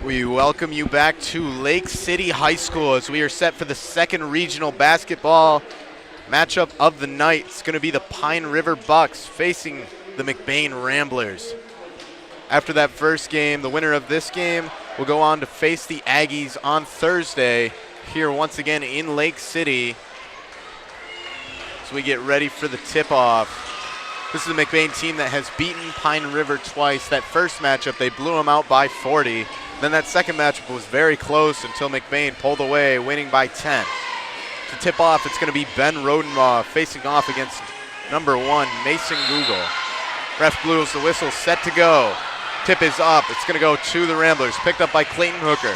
We welcome you back to Lake City High School as we are set for the second regional basketball matchup of the night. It's going to be the Pine River Bucks facing the McBain Ramblers. After that first game, the winner of this game will go on to face the Aggies on Thursday here once again in Lake City. So we get ready for the tip-off. This is a McBain team that has beaten Pine River twice. That first matchup, they blew them out by 40. Then that second matchup was very close until McBain pulled away, winning by 10. To tip off, it's going to be Ben Rodenbaugh facing off against number 1, Mason Google. Ref blows the whistle, set to go. Tip is up. It's going to go to the Ramblers, picked up by Clayton Hooker.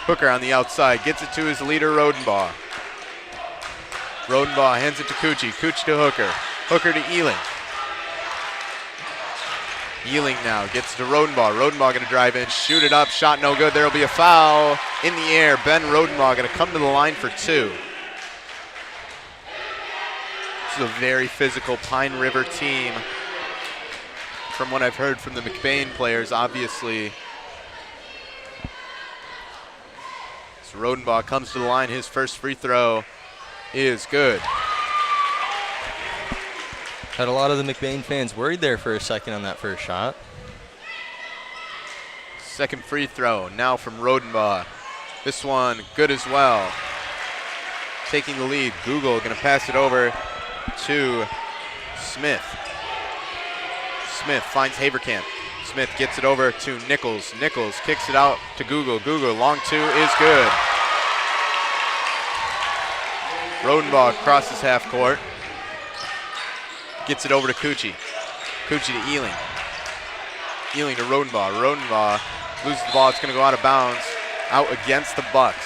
Hooker on the outside, gets it to his leader, Rodenbaugh. Rodenbaugh hands it to Coochie. Coochie to Hooker. Hooker to Ealing. Ealing now gets to Rodenbaugh. Rodenbaugh going to drive in, shoot it up, shot no good. There will be a foul in the air. Ben Rodenbaugh going to come to the line for 2. This is a very physical Pine River team. From what I've heard from the McBain players, obviously. So Rodenbaugh comes to the line. His first free throw is good. Had a lot of the McBain fans worried there for a second on that first shot. Second free throw now from Rodenbaugh. This one good as well. Taking the lead, Google going to pass it over to Smith. Smith finds Haverkamp. Smith gets it over to Nichols. Nichols kicks it out to Google. Google, long 2 is good. Rodenbaugh crosses half court. Gets it over to Coochie. Coochie to Ealing. Ealing to Rodenbaugh. Rodenbaugh loses the ball. It's going to go out of bounds, out against the Bucks.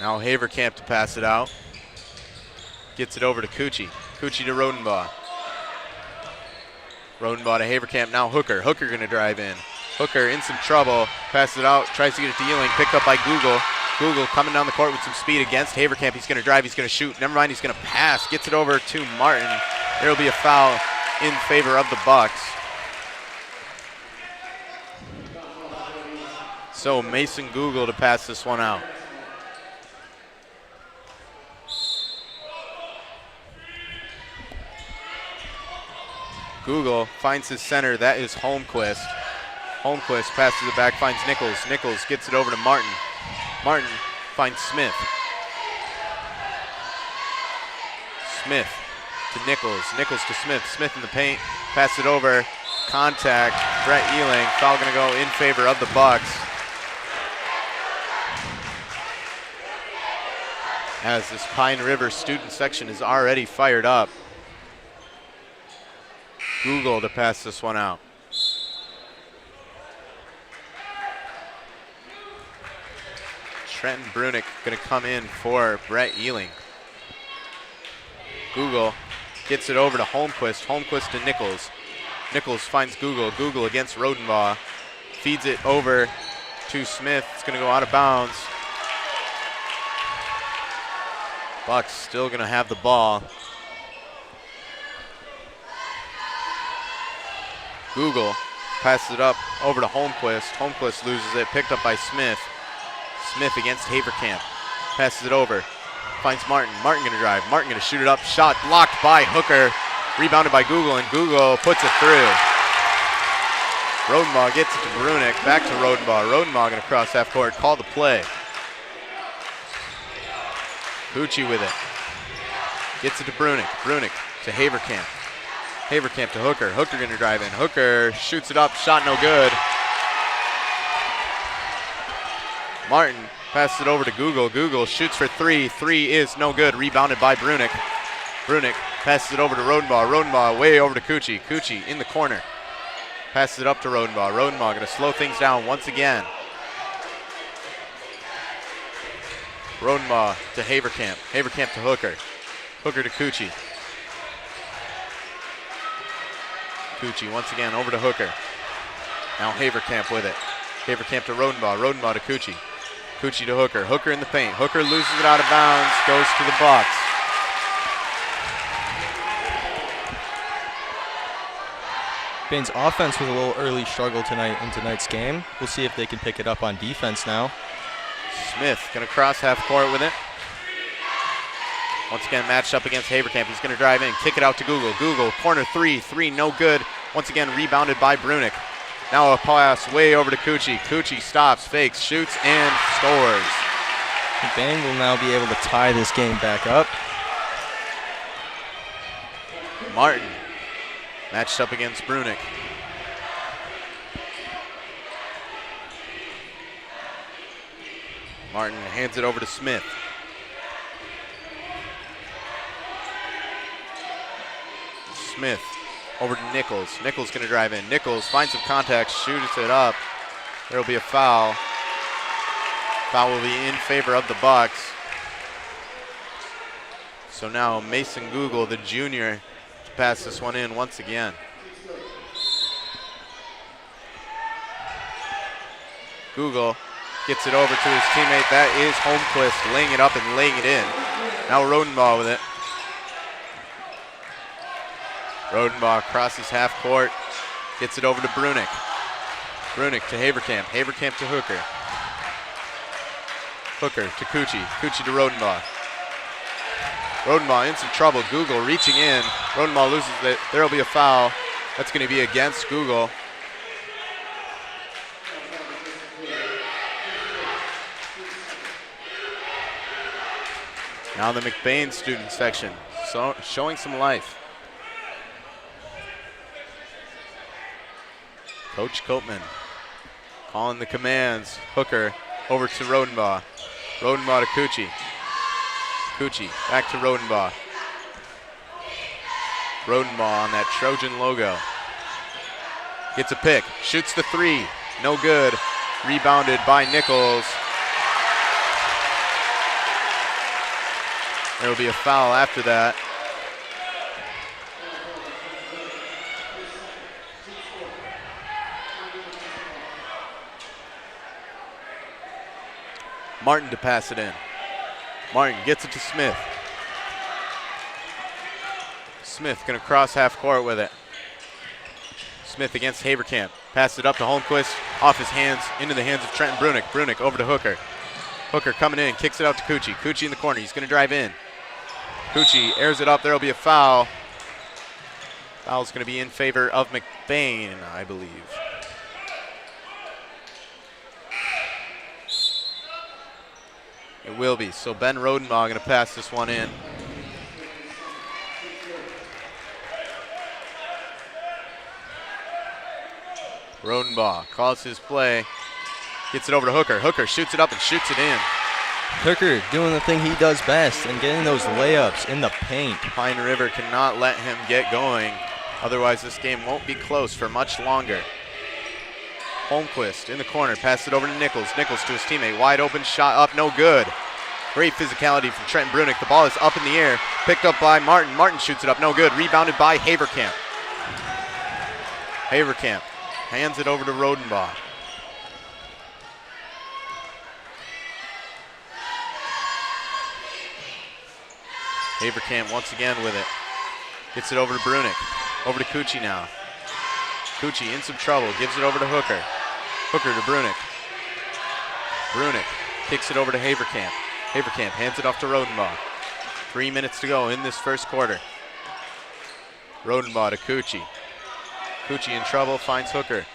Now Haverkamp to pass it out. Gets it over to Coochie. Coochie to Rodenbaugh. Rodenbaugh to Haverkamp. Now Hooker. Hooker going to drive in. Hooker in some trouble, passes it out, tries to get it to Ealing, picked up by Google. Google coming down the court with some speed against Haverkamp. He's going to drive, he's going to shoot. Never mind, he's going to pass. Gets it over to Martin. There will be a foul in favor of the Bucks. So Mason Google to pass this one out. Google finds his center, that is Holmquist. Holmquist passes it back, finds Nichols. Nichols gets it over to Martin. Martin finds Smith. Smith to Nichols. Nichols to Smith. Smith in the paint. Pass it over. Contact. Brett Ealing. Foul going to go in favor of the Bucks. As this Pine River student section is already fired up. Google to pass this one out. Trenton Brunick going to come in for Brett Ealing. Google gets it over to Holmquist. Holmquist to Nichols. Nichols finds Google. Google against Rodenbaugh. Feeds it over to Smith. It's going to go out of bounds. Bucks still going to have the ball. Google passes it up over to Holmquist. Holmquist loses it. Picked up by Smith. Smith against Haverkamp. Passes it over. Finds Martin. Martin going to drive. Martin going to shoot it up. Shot blocked by Hooker. Rebounded by Google, and Google puts it through. Rodenbaugh gets it to Brunick. Back to Rodenbaugh. Rodenbaugh going to cross half court. Call the play. Coochie with it. Gets it to Brunick. Brunick to Haverkamp. Haverkamp to Hooker. Hooker going to drive in. Hooker shoots it up. Shot no good. Martin passes it over to Google. Google shoots for 3. 3 is no good. Rebounded by Brunick. Brunick passes it over to Rodenbaugh. Rodenbaugh way over to Coochie. Coochie in the corner. Passes it up to Rodenbaugh. Rodenbaugh going to slow things down once again. Rodenbaugh to Haverkamp. Haverkamp to Hooker. Hooker to Coochie. Coochie once again over to Hooker. Now Haverkamp with it. Haverkamp to Rodenbaugh. Rodenbaugh to Coochie. Coochie to Hooker. Hooker in the paint. Hooker loses it out of bounds. Goes to the Bucks. McBain's offense was a little early struggle tonight in tonight's game. We'll see if they can pick it up on defense now. Smith going to cross half court with it. Once again matched up against Haverkamp. He's going to drive in, kick it out to Google. Google, corner three no good. Once again rebounded by Brunick. Now a pass way over to Coochie. Coochie stops, fakes, shoots, and scores. McBain will now be able to tie this game back up. Martin matched up against Brunick. Martin hands it over to Smith. Smith over to Nichols. Nichols going to drive in. Nichols finds some contact, shoots it up. There will be a foul. Foul will be in favor of the Bucks. So now Mason Google, the junior, to pass this one in once again. Google gets it over to his teammate. That is Holmquist laying it up and laying it in. Now Rodenbaugh with it. Rodenbaugh crosses half court, gets it over to Brunick. Brunick to Haverkamp. Haverkamp to Hooker. Hooker to Coochie. Coochie to Rodenbaugh. Rodenbaugh in some trouble. Google reaching in. Rodenbaugh loses it. There will be a foul. That's going to be against Google. Now the McBain student section, so showing some life. Coach Copeman calling the commands. Hooker over to Rodenbaugh. Rodenbaugh to Coochie. Coochie back to Rodenbaugh. Rodenbaugh on that Trojan logo. Gets a pick, shoots the three, no good. Rebounded by Nichols. There will be a foul after that. Martin to pass it in. Martin gets it to Smith. Smith gonna cross half court with it. Smith against Haverkamp. Pass it up to Holmquist, off his hands, into the hands of Trenton Brunick. Brunick over to Hooker. Hooker coming in, kicks it out to Coochie. Coochie in the corner, he's gonna drive in. Coochie airs it up, there'll be a foul. Foul's gonna be in favor of McBain, I believe. It will be, so Ben Rodenbaugh gonna pass this one in. Rodenbaugh calls his play, gets it over to Hooker. Hooker shoots it up and shoots it in. Hooker doing the thing he does best and getting those layups in the paint. Pine River cannot let him get going, otherwise this game won't be close for much longer. Holmquist in the corner, pass it over to Nichols. Nichols to his teammate, wide open, shot up, no good. Great physicality from Trenton Brunick. The ball is up in the air, picked up by Martin. Martin shoots it up, no good. Rebounded by Haverkamp. Haverkamp hands it over to Rodenbaugh. Haverkamp once again with it. Gets it over to Brunick. Over to Coochie now. Coochie in some trouble, gives it over to Hooker. Hooker to Brunick. Brunick kicks it over to Haverkamp. Haverkamp hands it off to Rodenbaugh. 3 minutes to go in this first quarter. Rodenbaugh to Coochie. Coochie in trouble, finds Hooker.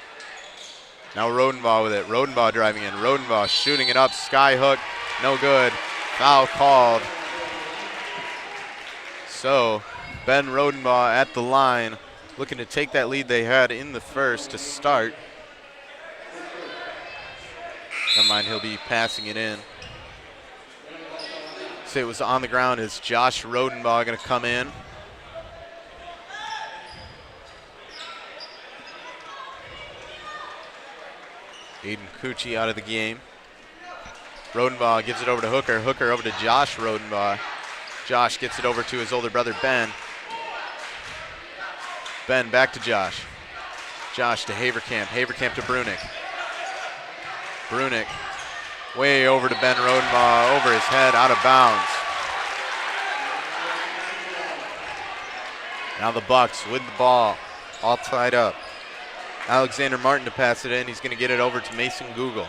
Now Rodenbaugh with it. Rodenbaugh driving in. Rodenbaugh shooting it up, sky hook, no good. Foul called. So Ben Rodenbaugh at the line, looking to take that lead they had in the first to start. Never mind, he'll be passing it in. Say it was on the ground. Is Josh Rodenbaugh going to come in? Aiden Coochie out of the game. Rodenbaugh gives it over to Hooker. Hooker over to Josh Rodenbaugh. Josh gets it over to his older brother, Ben. Ben back to Josh. Josh to Haverkamp. Haverkamp to Brunick. Brunick way over to Ben Rodenbaugh, over his head, out of bounds. Now the Bucks with the ball, all tied up. Alexander Martin to pass it in. He's going to get it over to Mason Google.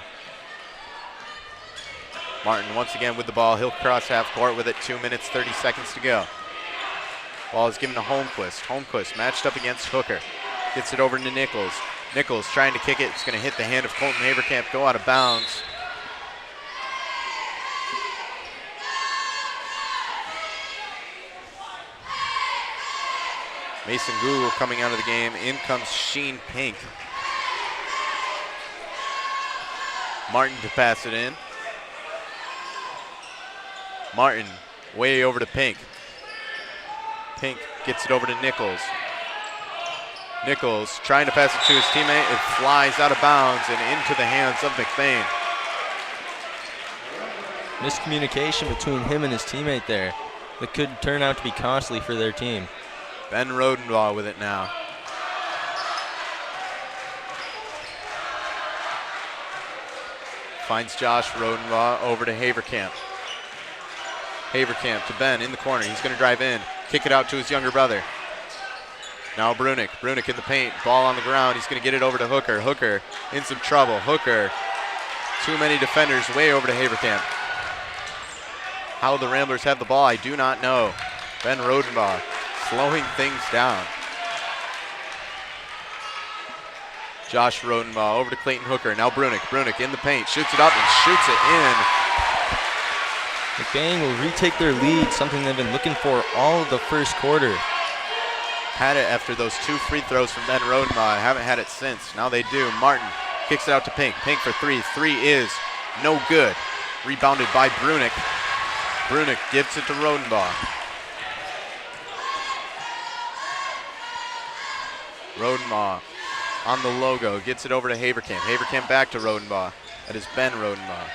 Martin once again with the ball. He'll cross half court with it. 2 minutes, 30 seconds to go. Ball is given to Holmquist. Holmquist matched up against Hooker. Gets it over to Nichols. Nichols trying to kick it. It's going to hit the hand of Colton Haverkamp, go out of bounds. Mason Google coming out of the game. In comes Sheen Pink. Martin to pass it in. Martin way over to Pink. Pink gets it over to Nichols. Nichols trying to pass it to his teammate. It flies out of bounds and into the hands of McBain. Miscommunication between him and his teammate there that could turn out to be costly for their team. Ben Rodenbaugh with it now. Finds Josh Rodenbaugh over to Haverkamp. Haverkamp to Ben in the corner. He's going to drive in, kick it out to his younger brother. Now Brunick. Brunick in the paint. Ball on the ground. He's going to get it over to Hooker. Hooker in some trouble. Hooker, too many defenders, way over to Haverkamp. How the Ramblers have the ball, I do not know. Ben Rodenbaugh slowing things down. Josh Rodenbaugh over to Clayton Hooker. Now Brunick. Brunick in the paint. Shoots it up and shoots it in. McBain will retake their lead, something they've been looking for all of the first quarter. Had it after those 2 free throws from Ben Rodenbaugh. Haven't had it since. Now they do. Martin kicks it out to Pink. Pink for 3. 3 is no good. Rebounded by Brunick. Brunick gives it to Rodenbaugh. Rodenbaugh on the logo. Gets it over to Haverkamp. Haverkamp back to Rodenbaugh. That is Ben Rodenbaugh.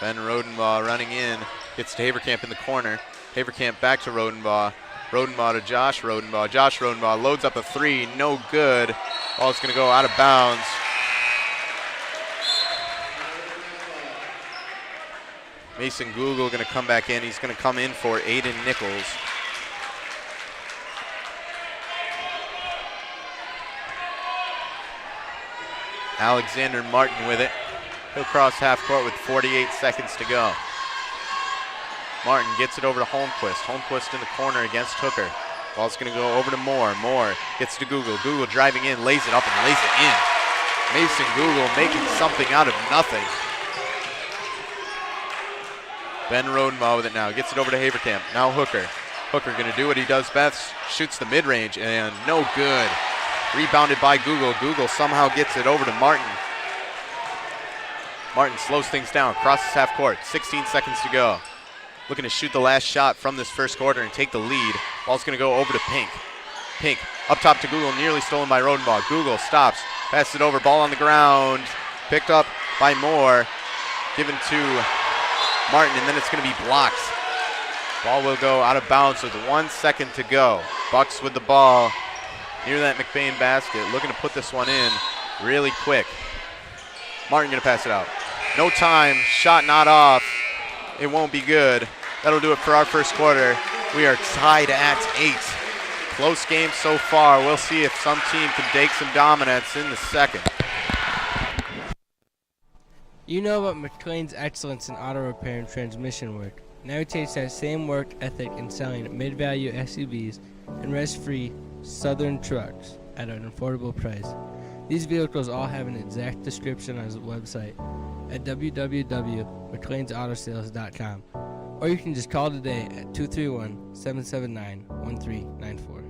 Ben Rodenbaugh running in, gets to Haverkamp in the corner. Haverkamp back to Rodenbaugh. Rodenbaugh to Josh Rodenbaugh. Josh Rodenbaugh loads up a 3, no good. Ball's going to go out of bounds. Mason Google going to come back in. He's going to come in for Aiden Nichols. Alexander Martin with it. He'll cross half court with 48 seconds to go. Martin gets it over to Holmquist. Holmquist in the corner against Hooker. Ball's going to go over to Moore. Moore gets to Google. Google driving in, lays it up and lays it in. Mason Google making something out of nothing. Ben Rodenbaugh with it now. Gets it over to Haverkamp. Now Hooker. Hooker going to do what he does best. Shoots the mid-range and no good. Rebounded by Google. Google somehow gets it over to Martin. Martin slows things down, crosses half court, 16 seconds to go. Looking to shoot the last shot from this first quarter and take the lead. Ball's going to go over to Pink. Pink up top to Google, nearly stolen by Rodenbaugh. Google stops, passes it over, ball on the ground. Picked up by Moore, given to Martin, and then it's going to be blocked. Ball will go out of bounds with 1 second to go. Bucks with the ball near that McBain basket, looking to put this one in really quick. Martin going to pass it out. No time, shot not off. It won't be good. That'll do it for our first quarter. We are tied at 8. Close game so far. We'll see if some team can take some dominance in the second. You know about McLain's excellence in auto repair and transmission work. Now he takes that same work ethic in selling mid-value SUVs and rest-free Southern trucks at an affordable price. These vehicles all have an exact description on his website at www.mclainsautosales.com, or you can just call today at 231-779-1394.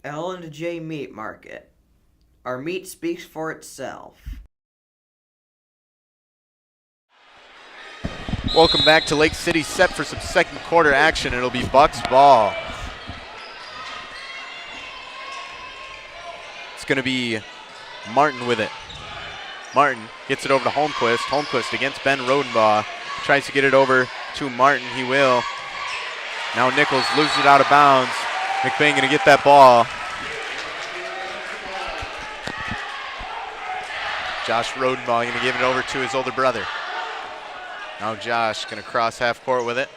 L&J Meat Market. Our meat speaks for itself. Welcome back to Lake City, set for some second quarter action. It'll be Bucks ball. It's going to be Martin with it. Martin gets it over to Holmquist. Holmquist against Ben Rodenbaugh. Tries to get it over to Martin. He will. Now Nichols loses it out of bounds. McBain going to get that ball. Josh Rodenbaugh going to give it over to his older brother. Now Josh going to cross half court with it.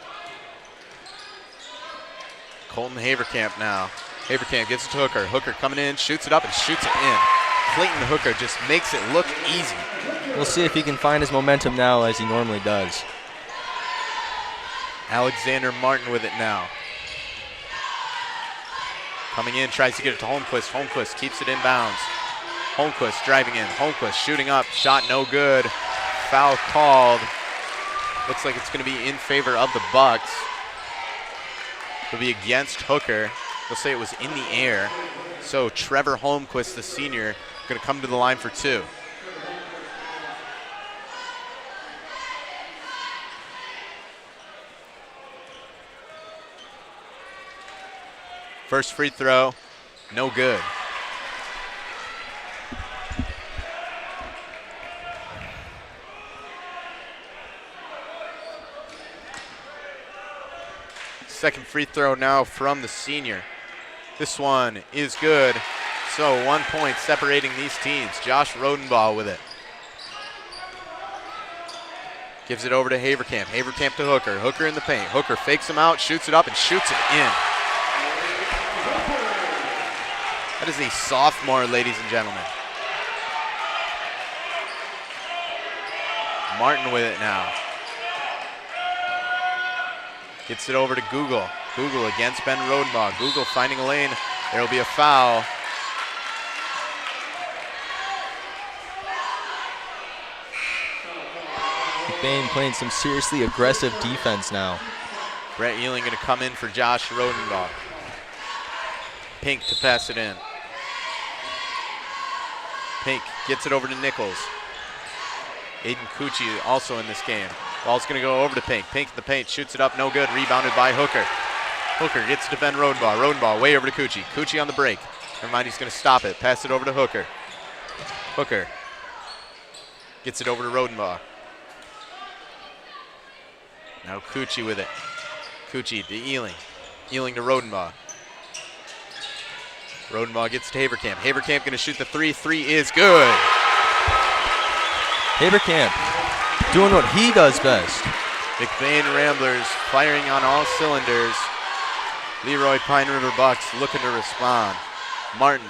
Colton Haverkamp now. Haverkamp gets it to Hooker. Hooker coming in, shoots it up and shoots it in. Clayton Hooker just makes it look easy. We'll see if he can find his momentum now as he normally does. Alexander Martin with it now. Coming in, tries to get it to Holmquist. Holmquist keeps it inbounds. Holmquist driving in. Holmquist shooting up. Shot no good. Foul called. Looks like it's going to be in favor of the Bucks. It'll be against Hooker. They'll say it was in the air. So Trevor Holmquist, the senior, going to come to the line for two. First free throw, no good. Second free throw now from the senior. This one is good. So 1 point separating these teams. Josh Rodenbaugh with it. Gives it over to Haverkamp. Haverkamp to Hooker. Hooker in the paint. Hooker fakes him out, shoots it up, and shoots it in. That is a sophomore, ladies and gentlemen. Martin with it now. Gets it over to Google. Google against Ben Rodenbaugh. Google finding a lane. There will be a foul. McBain playing some seriously aggressive defense now. Brett Ealing going to come in for Josh Rodenbaugh. Pink to pass it in. Pink gets it over to Nichols. Aiden Cucci also in this game. Ball's going to go over to Pink. Pink in the paint, shoots it up, no good. Rebounded by Hooker. Hooker gets to Ben Rodenbaugh. Rodenbaugh way over to Cucci. Cucci on the break. Never mind, he's going to stop it. Pass it over to Hooker. Hooker gets it over to Rodenbaugh. Now Cucci with it. Cucci to Ealing. Ealing to Rodenbaugh. Rodenbaugh gets to Haverkamp. Haverkamp going to shoot the three. Three is good. Haverkamp doing what he does best. McBain Ramblers firing on all cylinders. Leroy Pine River Bucks looking to respond. Martin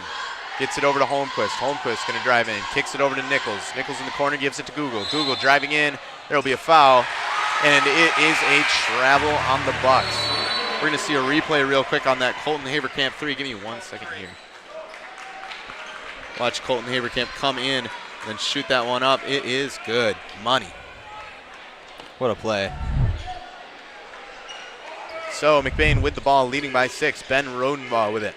gets it over to Holmquist. Holmquist going to drive in. Kicks it over to Nichols. Nichols in the corner gives it to Google. Google driving in. There will be a foul. And it is a travel on the Bucks. We're going to see a replay real quick on that Colton Haverkamp three. Give me 1 second here. Watch Colton Haverkamp come in and then shoot that one up. It is good money. What a play. So McBain with the ball, leading by 6. Ben Rodenbaugh with it.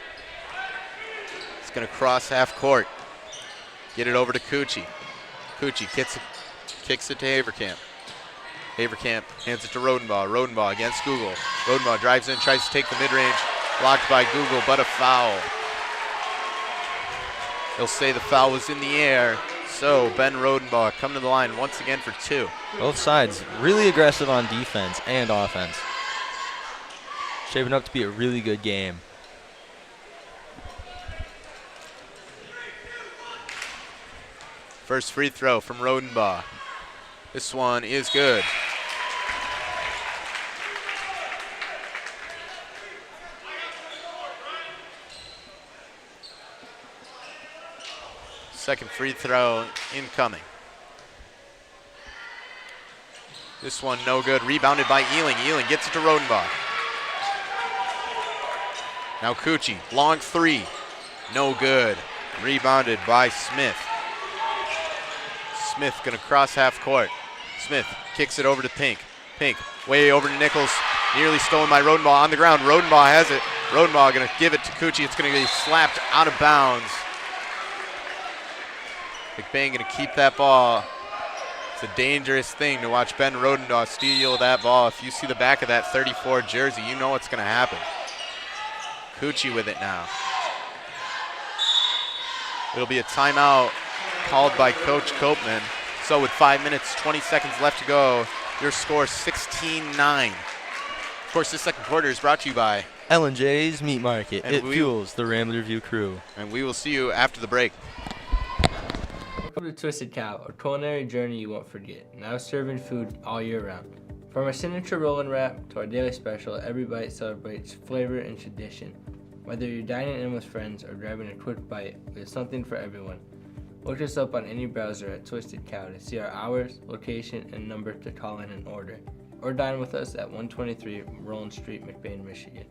It's going to cross half court. Get it over to Cucci. Cucci kicks it to Haverkamp. Haverkamp hands it to Rodenbaugh. Rodenbaugh against Google. Rodenbaugh drives in, tries to take the mid-range. Blocked by Google, but a foul. They'll say the foul was in the air. So Ben Rodenbaugh coming to the line once again for 2. Both sides really aggressive on defense and offense. Shaping up to be a really good game. First free throw from Rodenbaugh. This one is good. Second free throw incoming. This one no good. Rebounded by Ealing. Ealing gets it to Rodenbaugh. Now Cucci, long three. No good. Rebounded by Smith. Smith gonna cross half court. Smith kicks it over to Pink. Pink way over to Nichols. Nearly stolen by Rodenbaugh on the ground. Rodenbaugh has it. Rodenbaugh going to give it to Cucci. It's going to be slapped out of bounds. McBain going to keep that ball. It's a dangerous thing to watch Ben Rodenbaugh steal that ball. If you see the back of that 34 jersey, you know what's going to happen. Cucci with it now. It'll be a timeout called by Coach Copeman. So with 5 minutes, 20 seconds left to go, your score 16-9. Of course, this second quarter is brought to you by L&J's Meat Market. And it fuels the Rambler View crew. And we will see you after the break. Welcome to Twisted Cow, a culinary journey you won't forget. Now serving food all year round. From our signature roll and wrap to our daily special, every bite celebrates flavor and tradition. Whether you're dining in with friends or grabbing a quick bite, we have something for everyone. Look us up on any browser at Twisted Cow to see our hours, location, and number to call in and order. Or dine with us at 123 Roland Street, McBain, Michigan.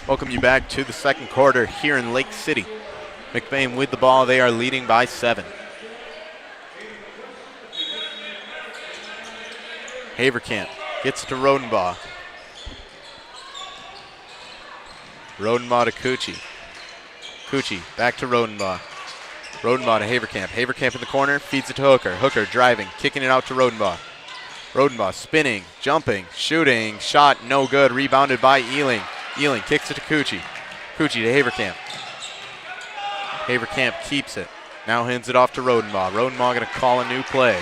Welcome you back to the second quarter here in Lake City. McBain with the ball. They are leading by 7. Haverkamp gets to Rodenbaugh. Rodenbaugh to Cucci. Cucci back to Rodenbaugh. Rodenbaugh to Haverkamp. Haverkamp in the corner, feeds it to Hooker. Hooker driving, kicking it out to Rodenbaugh. Rodenbaugh spinning, jumping, shooting, shot no good, rebounded by Ealing. Ealing kicks it to Cucci. Cucci to Haverkamp. Haverkamp keeps it. Now hands it off to Rodenbaugh. Rodenbaugh going to call a new play.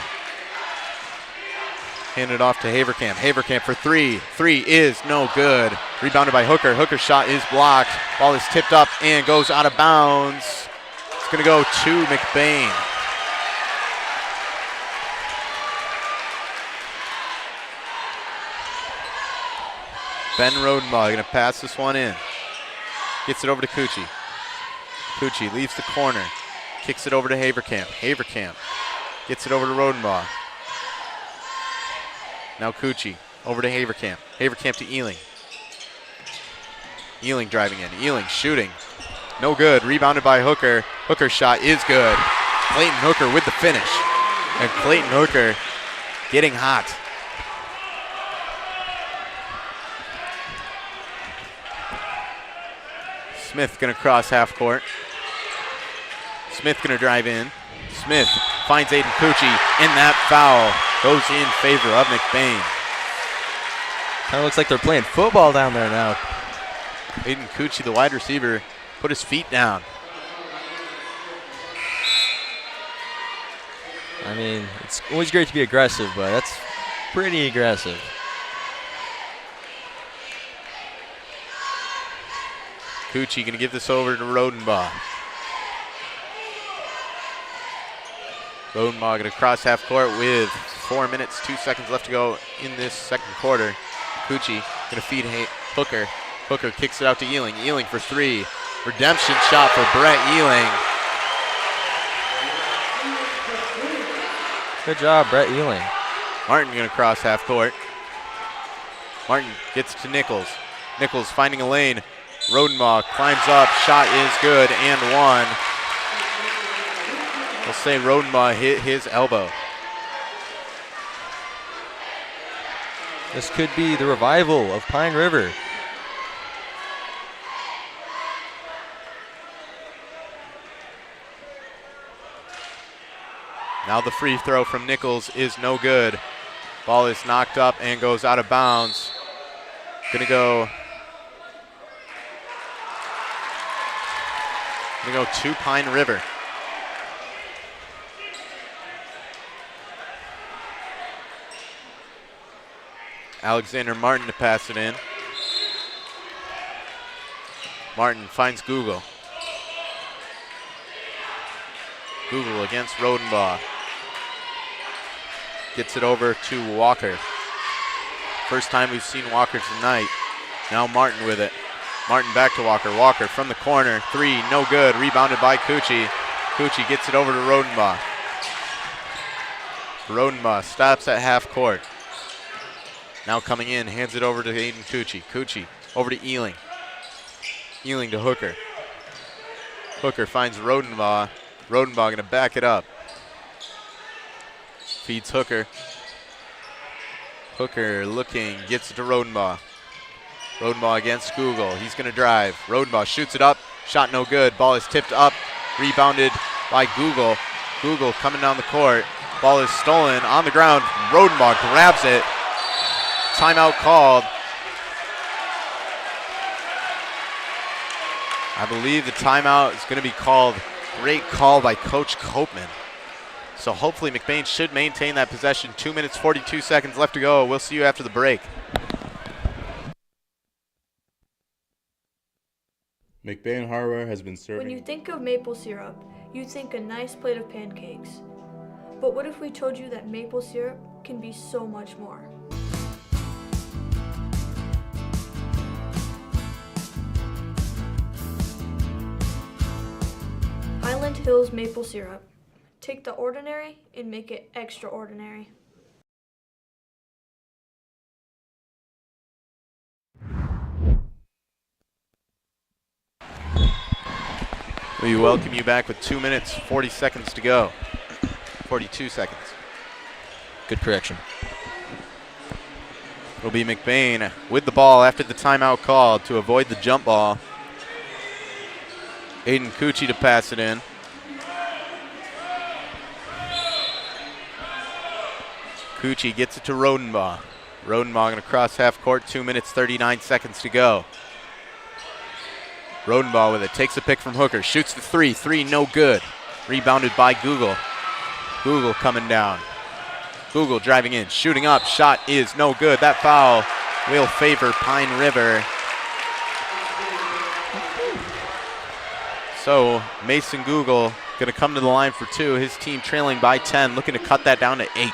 Hand it off to Haverkamp. Haverkamp for 3. 3 is no good. Rebounded by Hooker. Hooker's shot is blocked. Ball is tipped up and goes out of bounds. It's going to go to McBain. Ben Rodenbaugh going to pass this one in. Gets it over to Cucci. Cucci leaves the corner. Kicks it over to Haverkamp. Haverkamp gets it over to Rodenbaugh. Now Cucci over to Haverkamp. Haverkamp to Ealing. Ealing driving in. Ealing shooting. No good. Rebounded by Hooker. Hooker's shot is good. Clayton Hooker with the finish. And Clayton Hooker getting hot. Smith going to cross half court. Smith going to drive in. Smith finds Aiden Cucci, and that foul goes in favor of McBain. Kind of looks like they're playing football down there now. Aiden Cucci, the wide receiver, put his feet down. I mean, it's always great to be aggressive, but that's pretty aggressive. Cucci going to give this over to Rodenbaugh. Rodenbaugh going to cross half court with 4 minutes, 2 seconds left to go in this second quarter. Cucci going to feed Hooker. Hooker kicks it out to Ealing. Ealing for 3. Redemption shot for Brett Ealing. Good job, Brett Ealing. Martin going to cross half court. Martin gets to Nichols. Nichols finding a lane. Rodenbaugh climbs up. Shot is good and one. We'll say Rodenbaugh hit his elbow. This could be the revival of Pine River. Now the free throw from Nichols is no good. Ball is knocked up and goes out of bounds. Gonna go to Pine River. Alexander Martin to pass it in. Martin finds Google. Google against Rodenbaugh. Gets it over to Walker. First time we've seen Walker tonight. Now Martin with it. Martin back to Walker. Walker from the corner. 3, no good. Rebounded by Cucci. Cucci gets it over to Rodenbaugh. Rodenbaugh stops at half court. Now coming in, hands it over to Aiden Cucci. Cucci over to Ealing. Ealing to Hooker. Hooker finds Rodenbaugh. Rodenbaugh gonna back it up. Feeds Hooker. Hooker looking, gets it to Rodenbaugh. Rodenbaugh against Google. He's gonna drive. Rodenbaugh shoots it up. Shot no good. Ball is tipped up. Rebounded by Google. Google coming down the court. Ball is stolen on the ground. Rodenbaugh grabs it. Timeout called. I believe the timeout is going to be called. Great call by Coach Copeman. So hopefully McBain should maintain that possession. 2 minutes, 42 seconds left to go. We'll see you after the break. McBain Hardware has been serving. When you think of maple syrup, you think a nice plate of pancakes. But what if we told you that maple syrup can be so much more? Highland Hills maple syrup. Take the ordinary and make it extraordinary. We welcome you back with 2 minutes, 40 seconds to go. 42 seconds. Good correction. It'll be McBain with the ball after the timeout called to avoid the jump ball. Aiden Cucci to pass it in. Cucci gets it to Rodenbaugh. Rodenbaugh gonna cross half court, 2 minutes, 39 seconds to go. Rodenbaugh with it, takes a pick from Hooker, shoots the three, no good. Rebounded by Google. Google coming down. Google driving in, shooting up, shot is no good. That foul will favor Pine River. So Mason Google gonna come to the line for two. His team trailing by 10, looking to cut that down to 8.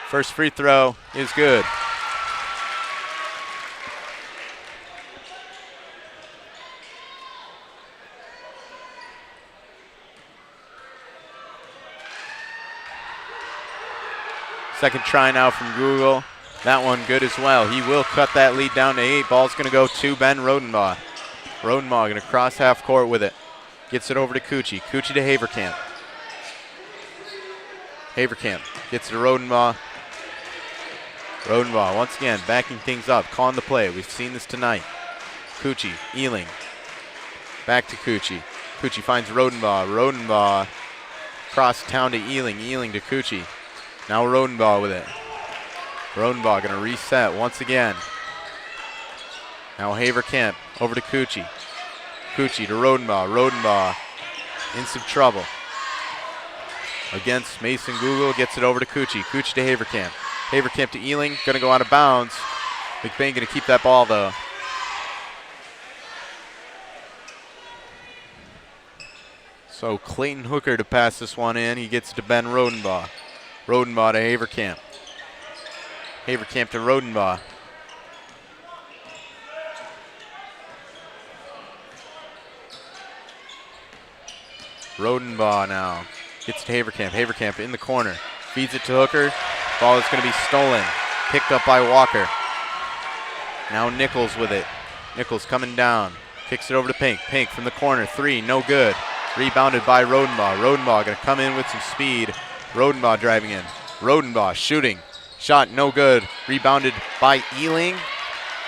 First free throw is good. Second try now from Google. That one good as well. He will cut that lead down to 8. Ball's going to go to Ben Rodenbaugh. Rodenbaugh going to cross half court with it. Gets it over to Cucci. Cucci to Haverkamp. Haverkamp gets it to Rodenbaugh. Rodenbaugh once again backing things up, calling the play. We've seen this tonight. Cucci, Ealing. Back to Cucci. Cucci finds Rodenbaugh. Rodenbaugh cross town to Ealing. Ealing to Cucci. Now Rodenbaugh with it. Rodenbaugh going to reset once again. Now Haverkamp over to Cucci. Cucci to Rodenbaugh. Rodenbaugh in some trouble. Against Mason Google, gets it over to Cucci. Cucci to Haverkamp. Haverkamp to Ealing, going to go out of bounds. McBain going to keep that ball though. So Clayton Hooker to pass this one in. He gets it to Ben Rodenbaugh. Rodenbaugh to Haverkamp. Haverkamp to Rodenbaugh. Rodenbaugh now gets to Haverkamp. Haverkamp in the corner. Feeds it to Hooker. Ball is going to be stolen. Picked up by Walker. Now Nichols with it. Nichols coming down. Kicks it over to Pink. Pink from the corner. 3, no good. Rebounded by Rodenbaugh. Rodenbaugh going to come in with some speed. Rodenbaugh driving in. Rodenbaugh shooting. Shot no good. Rebounded by Ealing.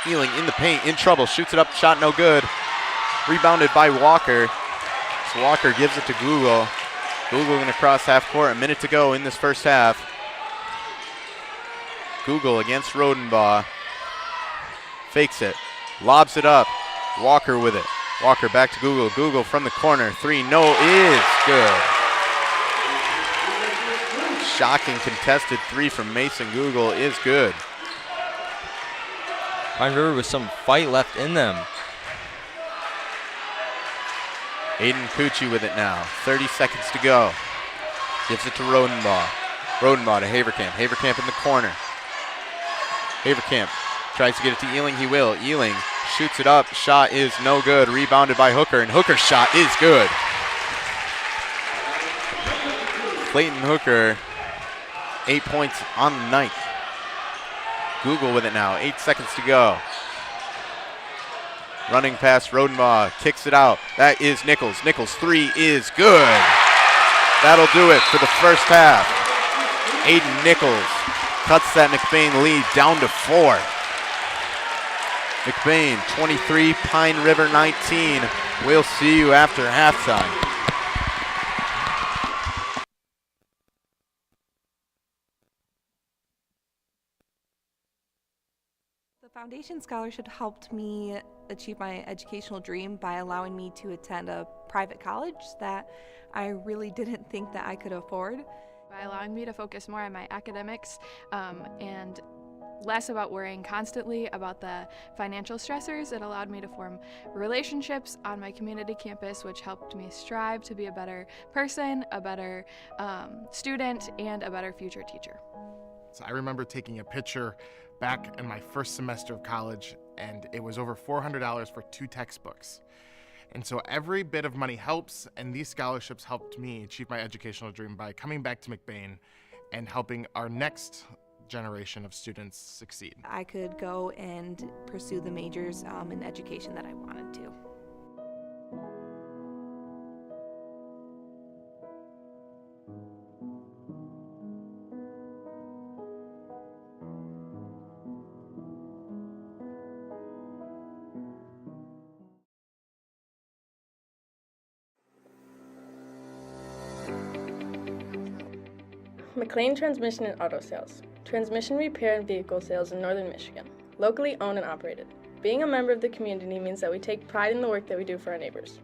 Ealing in the paint, in trouble. Shoots it up. Shot no good. Rebounded by Walker. So Walker gives it to Google. Google going to cross half court. A minute to go in this first half. Google against Rodenbaugh. Fakes it. Lobs it up. Walker with it. Walker back to Google. Google from the corner. 3, no, is good. Shocking contested 3 from Mason Google is good. Pine River with some fight left in them. Aiden Cucci with it now. 30 seconds to go. Gives it to Rodenbaugh. Rodenbaugh to Haverkamp. Haverkamp in the corner. Haverkamp tries to get it to Ealing. He will. Ealing shoots it up. Shot is no good. Rebounded by Hooker, and Hooker's shot is good. Clayton Hooker 8 points on the night. Google with it now, 8 seconds to go. Running past Rodenbaugh, kicks it out. That is Nichols. Nichols' three is good. That'll do it for the first half. Aiden Nichols cuts that McBain lead down to 4. McBain 23, Pine River 19. We'll see you after halftime. The Foundation Scholarship helped me achieve my educational dream by allowing me to attend a private college that I really didn't think that I could afford. By allowing me to focus more on my academics and less about worrying constantly about the financial stressors, it allowed me to form relationships on my community campus, which helped me strive to be a better person, a better student, and a better future teacher. So I remember taking a picture back in my first semester of college, and it was over $400 for 2 textbooks. And so every bit of money helps, and these scholarships helped me achieve my educational dream by coming back to McBain and helping our next generation of students succeed. I could go and pursue the majors in education that I wanted to. McLain Transmission and Auto Sales. Transmission repair and vehicle sales in Northern Michigan. Locally owned and operated. Being a member of the community means that we take pride in the work that we do for our neighbors.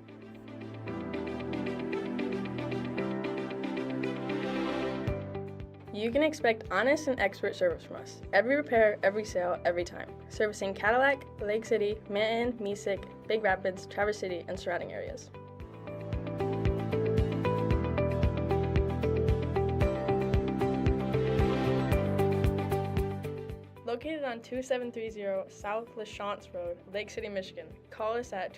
You can expect honest and expert service from us. Every repair, every sale, every time. Servicing Cadillac, Lake City, Manton, Mesick, Big Rapids, Traverse City, and surrounding areas. Located on 2730 South LaChance Road, Lake City, Michigan. Call us at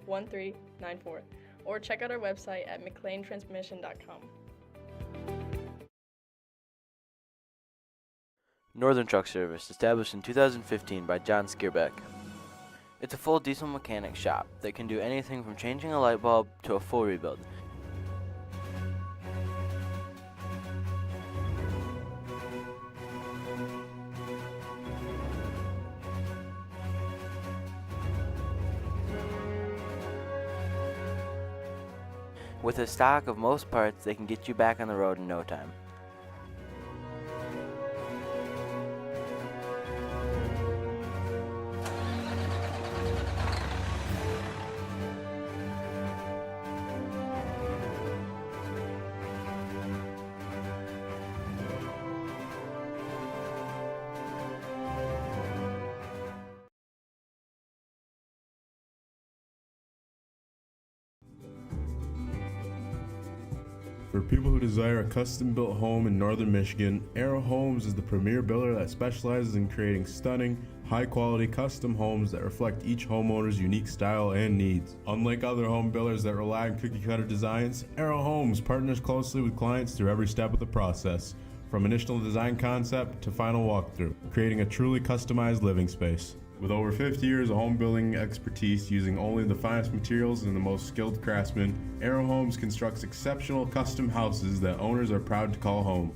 231-779-1394 or check out our website at mclaintransmission.com. Northern Truck Service, established in 2015 by John Skierbeck. It's a full diesel mechanic shop that can do anything from changing a light bulb to a full rebuild. With a stock of most parts, they can get you back on the road in no time. For people who desire a custom-built home in Northern Michigan, Arrow Homes is the premier builder that specializes in creating stunning, high-quality custom homes that reflect each homeowner's unique style and needs. Unlike other home builders that rely on cookie-cutter designs, Arrow Homes partners closely with clients through every step of the process, from initial design concept to final walkthrough, creating a truly customized living space. With over 50 years of home building expertise using only the finest materials and the most skilled craftsmen, Arrow Homes constructs exceptional custom houses that owners are proud to call home.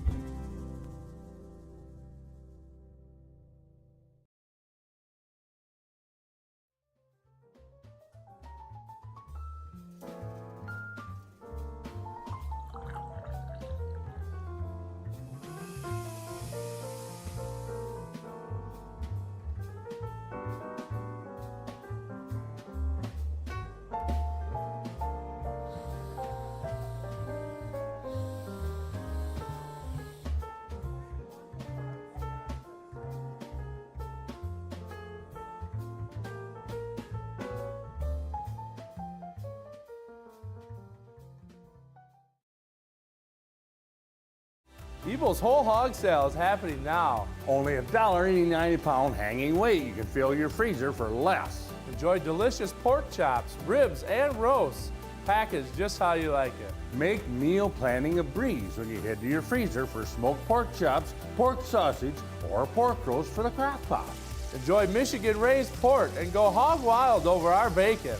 Evil's Whole Hog Sale is happening now. Only $1.89 a pound hanging weight. You can fill your freezer for less. Enjoy delicious pork chops, ribs, and roasts. packaged just how you like it. Make meal planning a breeze when you head to your freezer for smoked pork chops, pork sausage, or pork roast for the crock pot. Enjoy Michigan-raised pork and go hog wild over our bacon.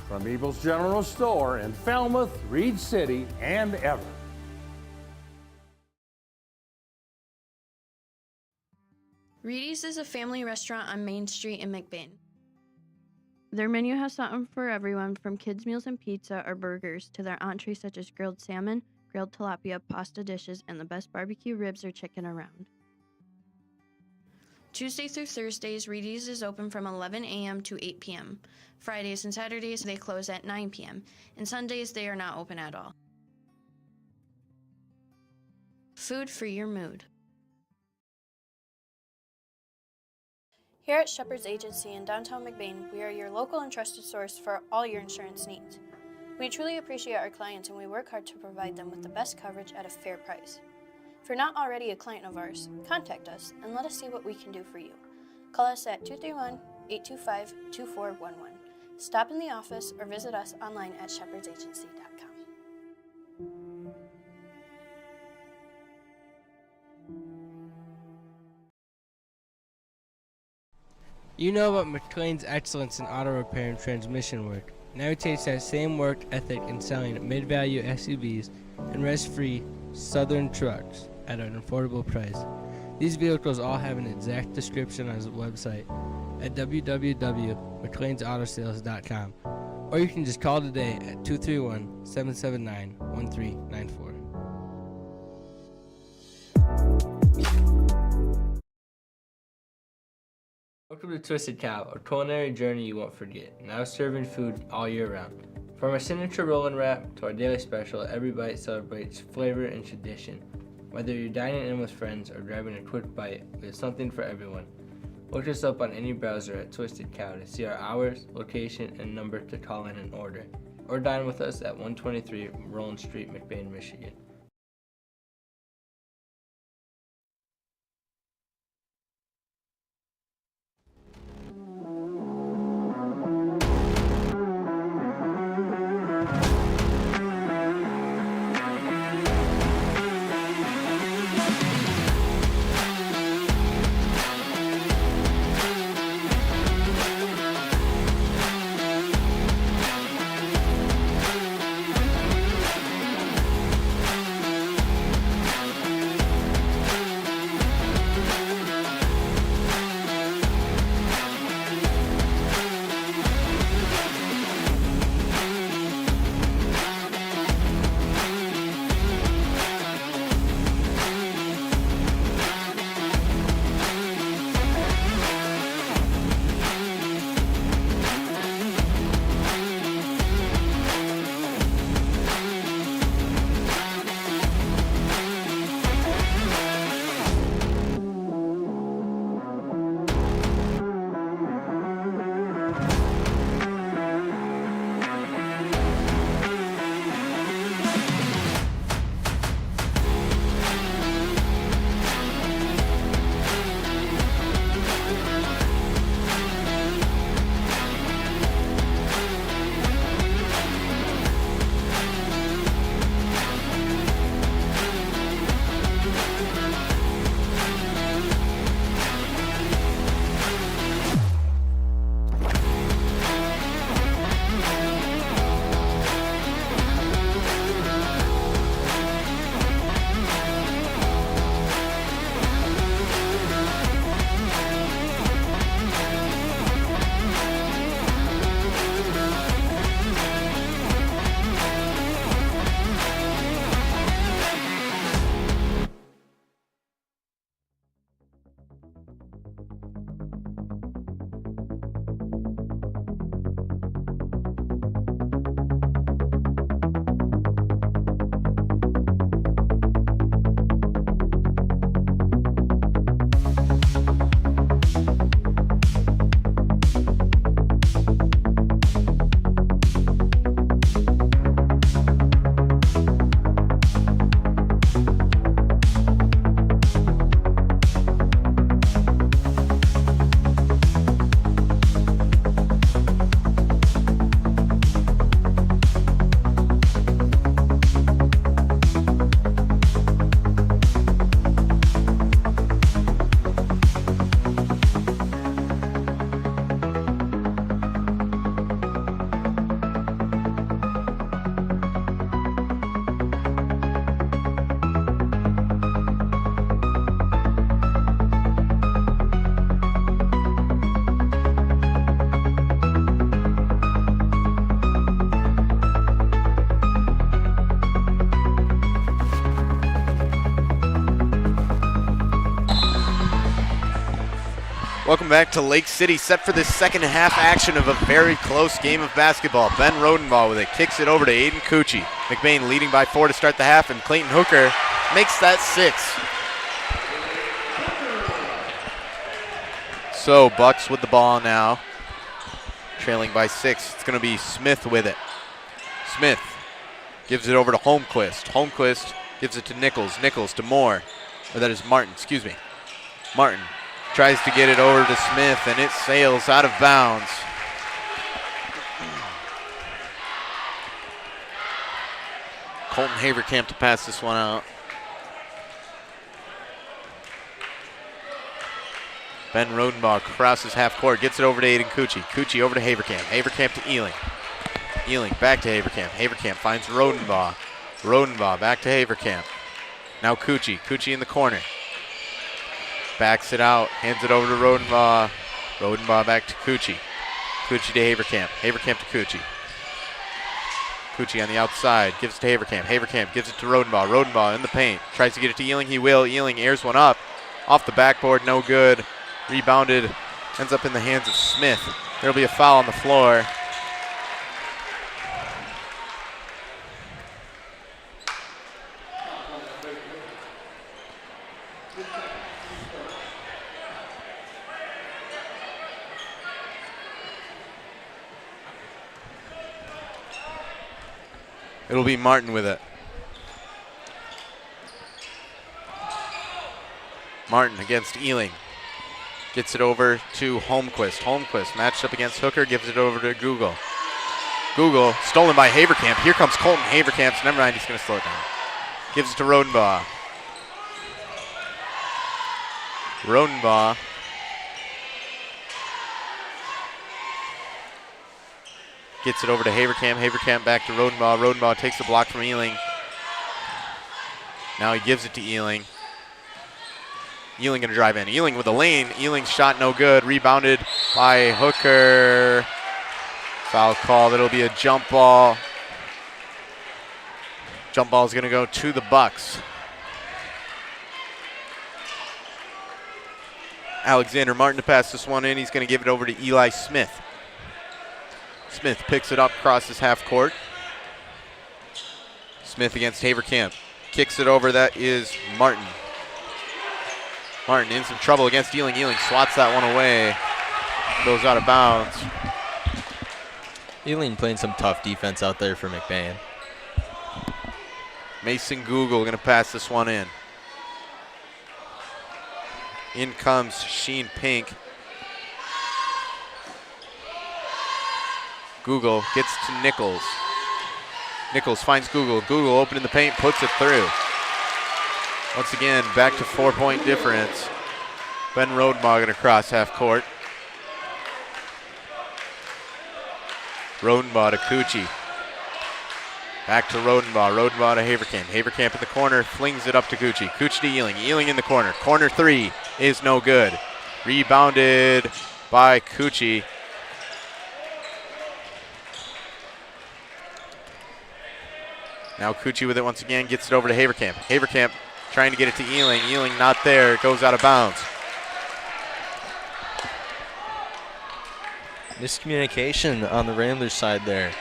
From Ebel's General Store in Falmouth, Reed City, and Everett. Reedy's is a family restaurant on Main Street in McBain. Their menu has something for everyone, from kids' meals and pizza or burgers to their entrees such as grilled salmon, grilled tilapia, pasta dishes, and the best barbecue ribs or chicken around. Tuesday through Thursdays, Reedy's is open from 11 a.m. to 8 p.m. Fridays and Saturdays, they close at 9 p.m. And Sundays, they are not open at all. Food for your mood. Here at Shepherd's Agency in downtown McBain, we are your local and trusted source for all your insurance needs. We truly appreciate our clients and we work hard to provide them with the best coverage at a fair price. If you're not already a client of ours, contact us and let us see what we can do for you. Call us at 231-825-2411. Stop in the office or visit us online at shepherdsagency.com. You know about McLain's excellence in auto repair and transmission work. Now he takes that same work ethic in selling mid-value SUVs and rest-free Southern trucks at an affordable price. These vehicles all have an exact description on his website at www.mclainsautosales.com, or you can just call today at 231-779-1394. Welcome to Twisted Cow, a culinary journey you won't forget. Now serving food all year round. From our signature roll-and wrap to our daily special, every bite celebrates flavor and tradition. Whether you're dining in with friends or grabbing a quick bite, we have something for everyone. Look us up on any browser at Twisted Cow to see our hours, location, and number to call in and order. Or dine with us at 123 Roland Street, McBain, Michigan. Welcome back to Lake City, set for the second half action of a very close game of basketball. Ben Rodenbaugh with it, kicks it over to Aiden Cucci. McBain leading by 4 to start the half, and Clayton Hooker makes that 6. So Bucks with the ball now, trailing by 6. It's going to be Smith with it. Smith gives it over to Holmquist. Holmquist gives it to Nichols. Nichols to Moore. Or that is Martin, excuse me. Martin tries to get it over to Smith, and it sails out of bounds. Colton Haverkamp to pass this one out. Ben Rodenbaugh crosses half court, gets it over to Aiden Cucci. Cucci over to Haverkamp. Haverkamp to Ealing. Ealing back to Haverkamp. Haverkamp finds Rodenbaugh. Rodenbaugh back to Haverkamp. Now Cucci. Cucci in the corner. Backs it out, hands it over to Rodenbaugh. Rodenbaugh back to Cucci. Cucci to Haverkamp. Haverkamp to Cucci. Cucci on the outside, gives it to Haverkamp. Haverkamp gives it to Rodenbaugh. Rodenbaugh in the paint. Tries to get it to Ealing, he will. Ealing airs one up. Off the backboard, no good. Rebounded, ends up in the hands of Smith. There'll be a foul on the floor. It'll be Martin with it. Martin against Ealing. Gets it over to Holmquist. Holmquist matched up against Hooker, gives it over to Google. Google stolen by Haverkamp. Here comes Colton Haverkamp. So never mind, he's going to slow it down. Gives it to Rodenbaugh. Rodenbaugh. Gets it over to Haverkamp. Haverkamp back to Rodenbaugh. Rodenbaugh takes the block from Ealing. Now he gives it to Ealing. Ealing going to drive in. Ealing with the lane. Ealing's shot no good. Rebounded by Hooker. Foul call. That'll be a jump ball. Jump ball is going to go to the Bucks. Alexander Martin to pass this one in. He's going to give it over to Eli Smith. Smith picks it up, crosses half court. Smith against Haverkamp. Kicks it over, that is Martin. Martin in some trouble against Ealing. Ealing swats that one away. Goes out of bounds. Ealing playing some tough defense out there for McBain. Mason Google going to pass this one in. In comes Sheen Pink. Google gets to Nichols. Nichols finds Google. Google open in the paint, puts it through. Once again, back to 4-point difference. Ben Rodenbaugh going to cross half court. Rodenbaugh to Cucci. Back to Rodenbaugh. Rodenbaugh to Haverkamp. Haverkamp in the corner, flings it up to Cucci. Cucci to Ealing. Ealing in the corner. Corner three is no good. Rebounded by Cucci. Now Cucci with it once again, gets it over to Haverkamp. Haverkamp trying to get it to Ealing. Ealing not there, it goes out of bounds. Miscommunication on the Ramblers side there.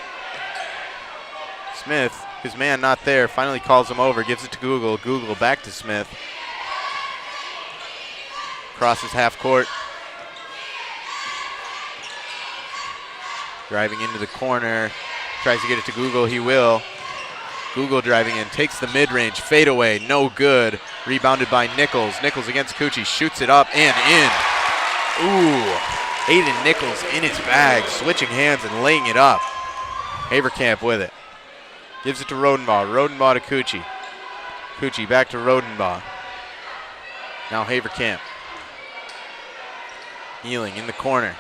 Smith, his man not there, finally calls him over, gives it to Google. Google back to Smith. Crosses half court. Driving into the corner, tries to get it to Google, he will. Google driving in, takes the mid-range, fadeaway, no good. Rebounded by Nichols. Nichols against Cucci, shoots it up and in. Ooh, Aiden Nichols in his bag, switching hands and laying it up. Haverkamp with it. Gives it to Rodenbaugh. Rodenbaugh to Cucci. Cucci back to Rodenbaugh. Now Haverkamp. Ealing in the corner.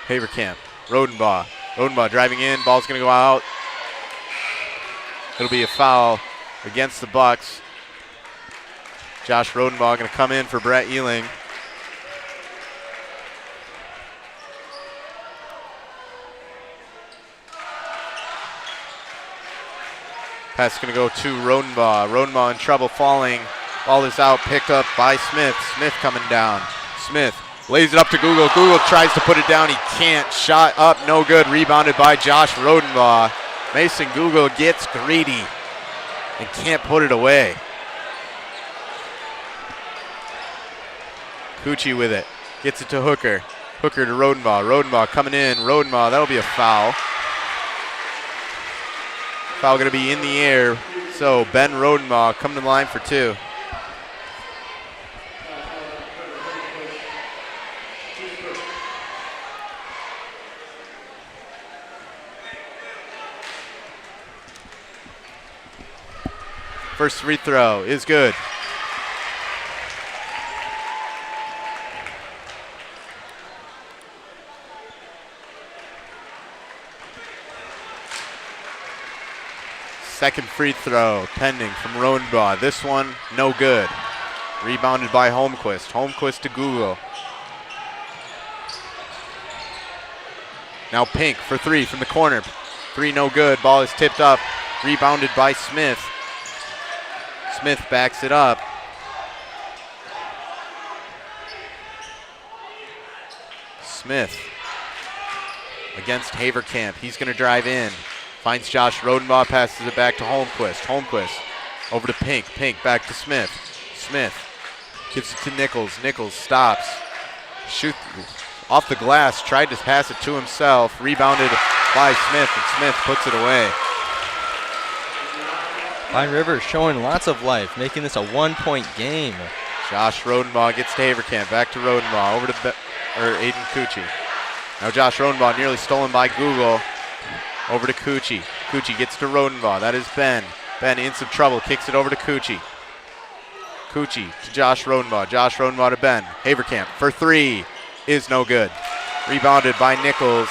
Haverkamp. Rodenbaugh. Rodenbaugh driving in, ball's going to go out. It'll be a foul against the Bucks. Josh Rodenbaugh going to come in for Brett Ealing. Pass is going to go to Rodenbaugh. Rodenbaugh in trouble falling. Ball is out, picked up by Smith. Smith coming down. Smith Lays it up to Google. Google tries to put it down. He can't. Shot up, no good. Rebounded by Josh Rodenbaugh. Mason Google gets greedy and can't put it away. Cucci with it. Gets it to Hooker. Hooker to Rodenbaugh. Rodenbaugh coming in. Rodenbaugh, that'll be a foul. Foul going to be in the air. So Ben Rodenbaugh coming to the line for 2. First free throw is good. Second free throw pending from Rodenbaugh. This one, no good. Rebounded by Holmquist. Holmquist to Google. Now Pink for 3 from the corner. 3 no good. Ball is tipped up. Rebounded by Smith. Smith backs it up. Smith against Haverkamp. He's going to drive in. Finds Josh Rodenbaugh, passes it back to Holmquist. Holmquist over to Pink. Pink back to Smith. Smith gives it to Nichols. Nichols stops. Shoots off the glass. Tried to pass it to himself. Rebounded by Smith, and Smith puts it away. Pine River showing lots of life, making this a 1-point game. Josh Rodenbaugh gets to Haverkamp. Back to Rodenbaugh. Over to Aiden Cucci. Now Josh Rodenbaugh nearly stolen by Google. Over to Cucci. Cucci gets to Rodenbaugh. That is Ben. Ben in some trouble. Kicks it over to Cucci. Cucci to Josh Rodenbaugh. Josh Rodenbaugh to Ben. Haverkamp for 3 is no good. Rebounded by Nichols.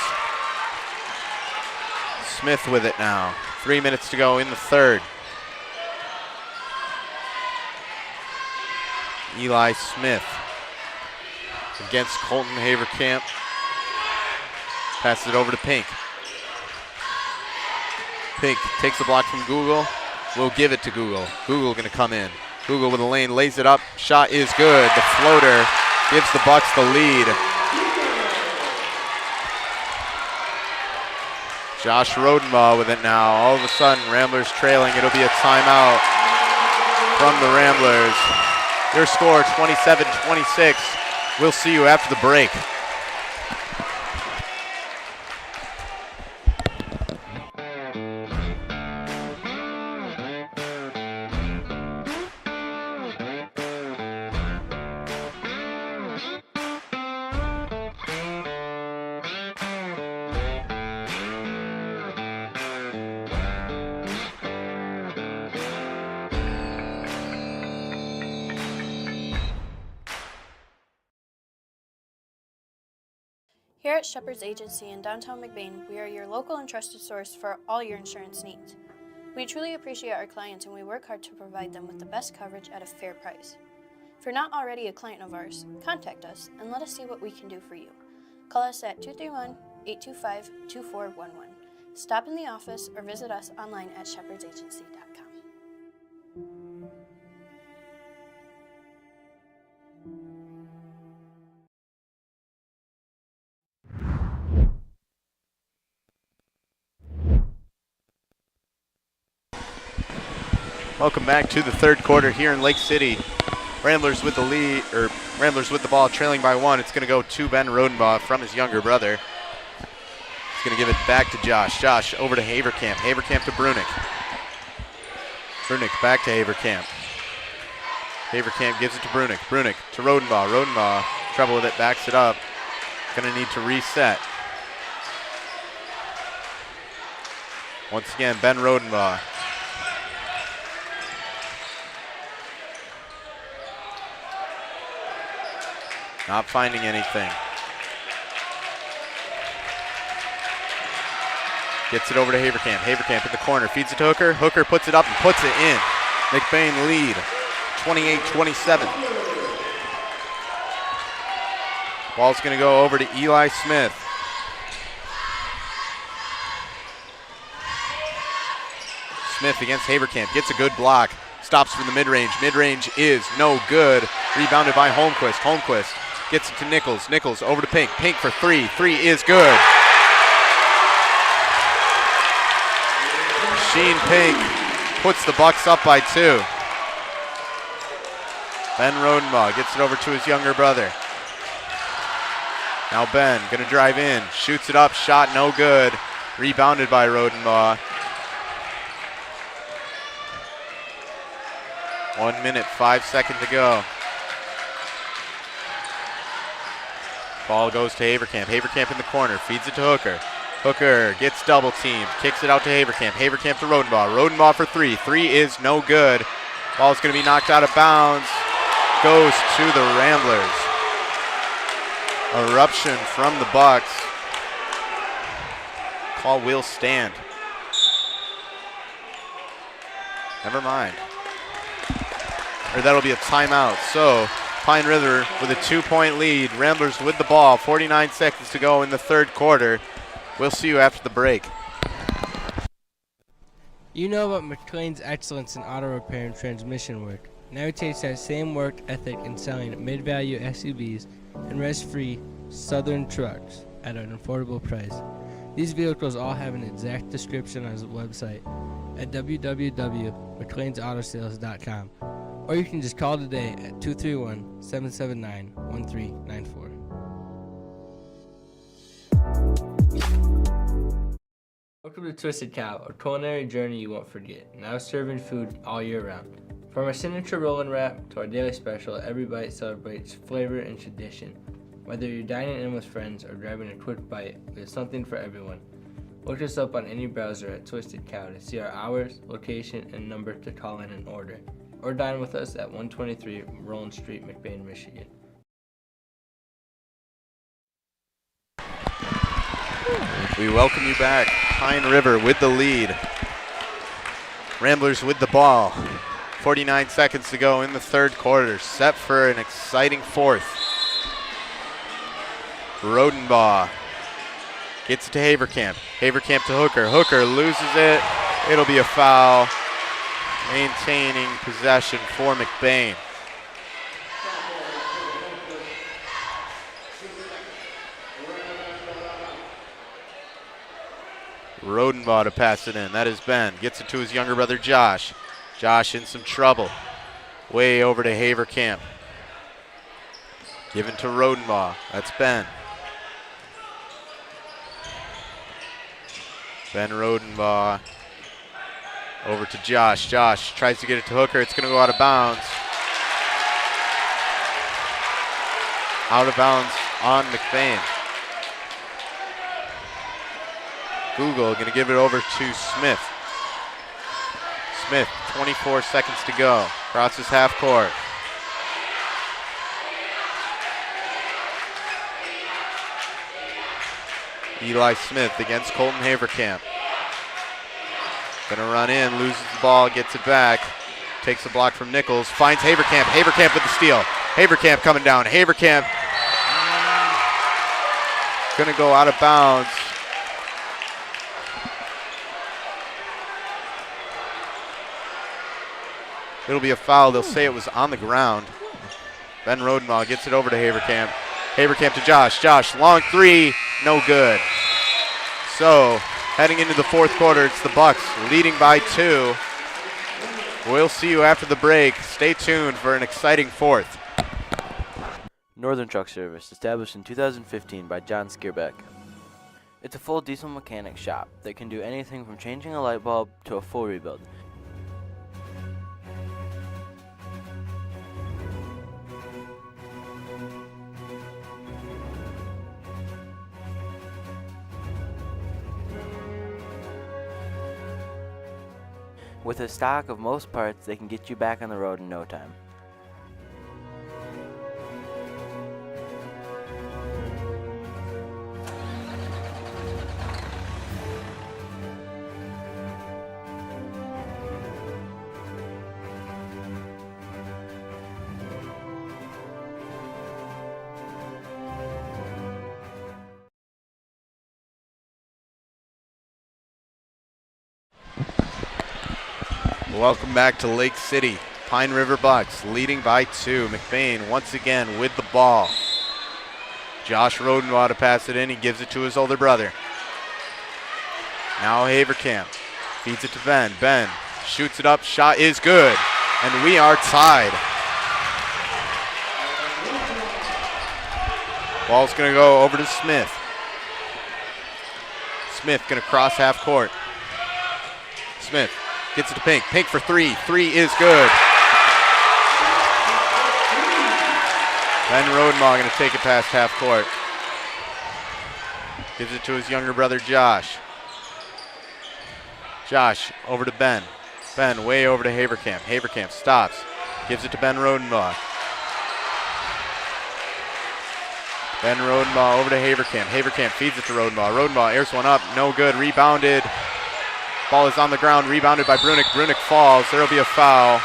Smith with it now. 3 minutes to go in the third. Eli Smith against Colton Haverkamp. Passes it over to Pink. Pink takes the block from Google. We'll give it to Google. Google going to come in. Google with a lane, lays it up. Shot is good. The floater gives the Bucks the lead. Josh Rodenbaugh with it now. All of a sudden, Ramblers trailing. It'll be a timeout from the Ramblers. Your score, 27-26. We'll see you after the break. Here at Shepherd's Agency in downtown McBain, we are your local and trusted source for all your insurance needs. We truly appreciate our clients and we work hard to provide them with the best coverage at a fair price. If you're not already a client of ours, contact us and let us see what we can do for you. Call us at 231-825-2411. Stop in the office or visit us online at shepherdsagency.com. Welcome back to the third quarter here in Lake City. Ramblers with the lead, or Ramblers with the ball, trailing by 1. It's going to go to Ben Rodenbaugh from his younger brother. He's going to give it back to Josh. Josh over to Haverkamp. Haverkamp to Brunick. Brunick back to Haverkamp. Haverkamp gives it to Brunick. Brunick to Rodenbaugh. Rodenbaugh, trouble with it, backs it up. Going to need to reset. Once again, Ben Rodenbaugh. Not finding anything. Gets it over to Haverkamp. Haverkamp in the corner, feeds it to Hooker. Hooker puts it up and puts it in. McBain lead, 28-27. Ball's going to go over to Eli Smith. Smith against Haverkamp. Gets a good block. Stops from the mid-range. Mid-range is no good. Rebounded by Holmquist. Holmquist Gets it to Nichols. Nichols over to Pink. Pink for three. Three is good. Sheen Pink puts the Bucks up by 2. Ben Rodenbaugh gets it over to his younger brother. Now Ben gonna drive in, shoots it up, shot no good. Rebounded by Rodenbaugh. 1 minute, 5 seconds to go. Ball goes to Haverkamp. Haverkamp in the corner, feeds it to Hooker. Hooker gets double teamed, kicks it out to Haverkamp. Haverkamp to Rodenbaugh. Rodenbaugh for three. Three is no good. Ball's gonna be knocked out of bounds. Goes to the Ramblers. Eruption from the Bucks. Call will stand. Never mind. Or that'll be a timeout. So Pine River with a 2-point lead. Ramblers with the ball. 49 seconds to go in the third quarter. We'll see you after the break. You know about McLain's excellence in auto repair and transmission work. Now it takes that same work ethic in selling mid-value SUVs and rest-free Southern trucks at an affordable price. These vehicles all have an exact description on his website at www.mclainsautosales.com, or you can just call today at 231-779-1394. Welcome to Twisted Cow, a culinary journey you won't forget. Now serving food all year round. From our signature roll and wrap to our daily special, every bite celebrates flavor and tradition. Whether you're dining in with friends or grabbing a quick bite, there's something for everyone. Look us up on any browser at Twisted Cow to see our hours, location, and number to call in and order. Or dine with us at 123 Roland Street, McBain, Michigan. We welcome you back. Pine River with the lead. Ramblers with the ball. 49 seconds to go in the third quarter. Set for an exciting fourth. Rodenbaugh gets it to Haverkamp. Haverkamp to Hooker. Hooker loses it. It'll be a foul. Maintaining possession for McBain. Rodenbaugh to pass it in. That is Ben. Gets it to his younger brother Josh. Josh in some trouble. Way over to Haverkamp. Given to Rodenbaugh. That's Ben. Ben Rodenbaugh over to Josh. Josh tries to get it to Hooker. It's going to go out of bounds. Out of bounds on McBain. Google going to give it over to Smith. Smith, 24 seconds to go. Crosses half court. Eli Smith against Colton Haverkamp. Gonna run in, loses the ball, gets it back. Takes the block from Nichols, finds Haverkamp. Haverkamp with the steal. Haverkamp coming down. Haverkamp gonna go out of bounds. It'll be a foul. They'll say it was on the ground. Ben Rodenbaugh gets it over to Haverkamp. Haverkamp to Josh. Josh, long three, no good. So, heading into the fourth quarter, it's the Bucks leading by 2. We'll see you after the break. Stay tuned for an exciting fourth. Northern Truck Service, established in 2015 by John Skierbeck. It's a full diesel mechanic shop that can do anything from changing a light bulb to a full rebuild. With a stock of most parts, they can get you back on the road in no time. Welcome back to Lake City. Pine River Bucks leading by 2. McBain once again with the ball. Josh Rodenbaugh to pass it in. He gives it to his older brother. Now Haverkamp feeds it to Ben. Ben shoots it up. Shot is good. And we are tied. Ball's going to go over to Smith. Smith going to cross half court. Smith gets it to Pink. Pink for three. Three is good. Ben Rodenbaugh going to take it past half court. Gives it to his younger brother, Josh. Josh over to Ben. Ben way over to Haverkamp. Haverkamp stops. Gives it to Ben Rodenbaugh. Ben Rodenbaugh over to Haverkamp. Haverkamp feeds it to Rodenbaugh. Rodenbaugh airs one up. No good. Rebounded. Ball is on the ground. Rebounded by Brunick. Brunick falls. There will be a foul.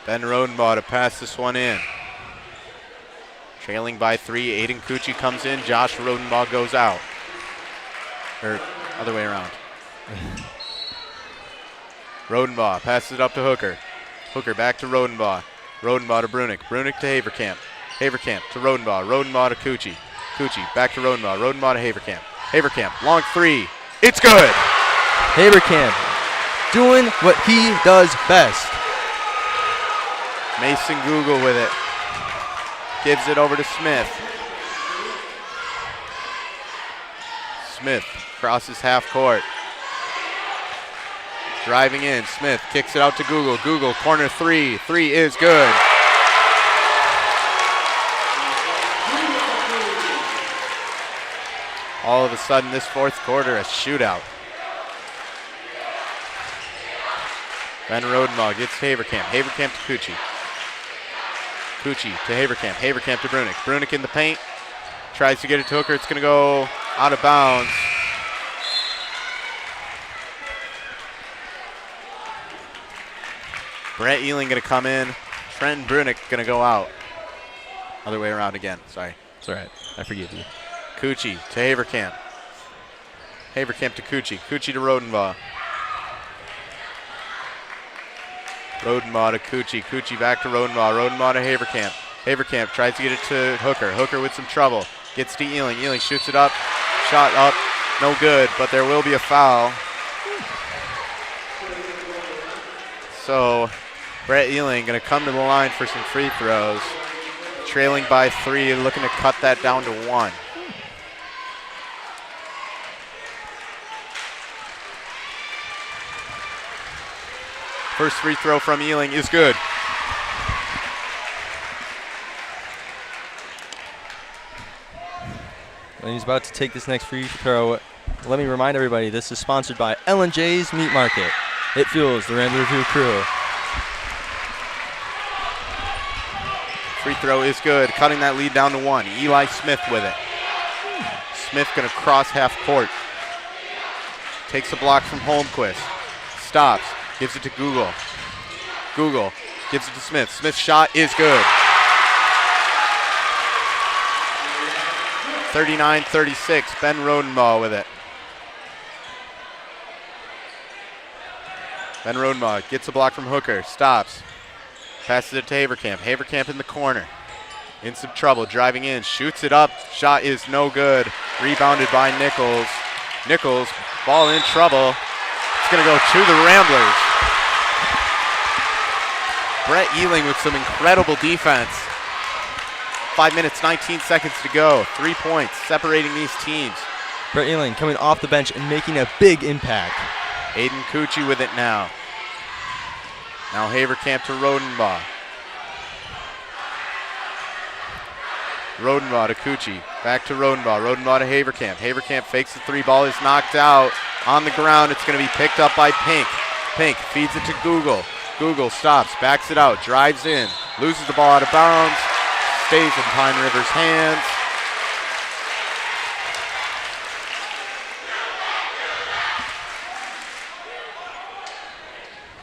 Ben Rodenbaugh to pass this one in. Trailing by 3. Aiden Cucci comes in. Josh Rodenbaugh goes out. Or other way around. Rodenbaugh passes it up to Hooker. Hooker back to Rodenbaugh. Rodenbaugh to Brunick. Brunick to Haverkamp. Haverkamp to Rodenbaugh. Rodenbaugh to Cucci. Cucci back to Rodenbaugh. Rodenbaugh to Haverkamp. Haverkamp, long three. It's good. Haverkamp doing what he does best. Mason Google with it. Gives it over to Smith. Smith crosses half court. Driving in, Smith kicks it out to Google. Google, corner three. Three is good. All of a sudden, this fourth quarter, a shootout. Ben Rodenbaugh gets Haverkamp. Haverkamp to Cucci. Cucci to Haverkamp. Haverkamp to Brunick. Brunick in the paint. Tries to get it to Hooker. It's going to go out of bounds. Brett Ealing going to come in. Trent Brunick going to go out. Other way around again. Sorry. It's all right. I forgive you. Cucci to Haverkamp. Haverkamp to Cucci. Cucci to Rodenbaugh. Rodenbaugh to Cucci. Cucci back to Rodenbaugh. Rodenbaugh to Haverkamp. Haverkamp tries to get it to Hooker. Hooker with some trouble. Gets to Ealing. Ealing shoots it up. Shot up. No good, but there will be a foul. So Brett Ealing going to come to the line for some free throws. Trailing by 3, looking to cut that down to 1. First free throw from Ealing is good. And he's about to take this next free throw. Let me remind everybody, this is sponsored by L&J's Meat Market. It fuels the Rambler Review crew. Free throw is good, cutting that lead down to 1. Eli Smith with it. Smith going to cross half court. Takes a block from Holmquist. Stops. Gives it to Google. Google gives it to Smith. Smith's shot is good. 39-36. Ben Rodenbaugh with it. Ben Rodenbaugh gets a block from Hooker. Stops. Passes it to Haverkamp. Haverkamp in the corner. In some trouble. Driving in. Shoots it up. Shot is no good. Rebounded by Nichols. Nichols, ball in trouble. It's going to go to the Ramblers. Brett Ealing with some incredible defense. 5 minutes, 19 seconds to go. 3 points separating these teams. Brett Ealing coming off the bench and making a big impact. Aiden Cucci with it now. Now Haverkamp to Rodenbaugh. Rodenbaugh to Cucci. Back to Rodenbaugh. Rodenbaugh to Haverkamp. Haverkamp fakes the three. Ball is knocked out. On the ground, it's going to be picked up by Pink. Pink feeds it to Google. Google stops, backs it out, drives in, loses the ball out of bounds, stays in Pine River's hands.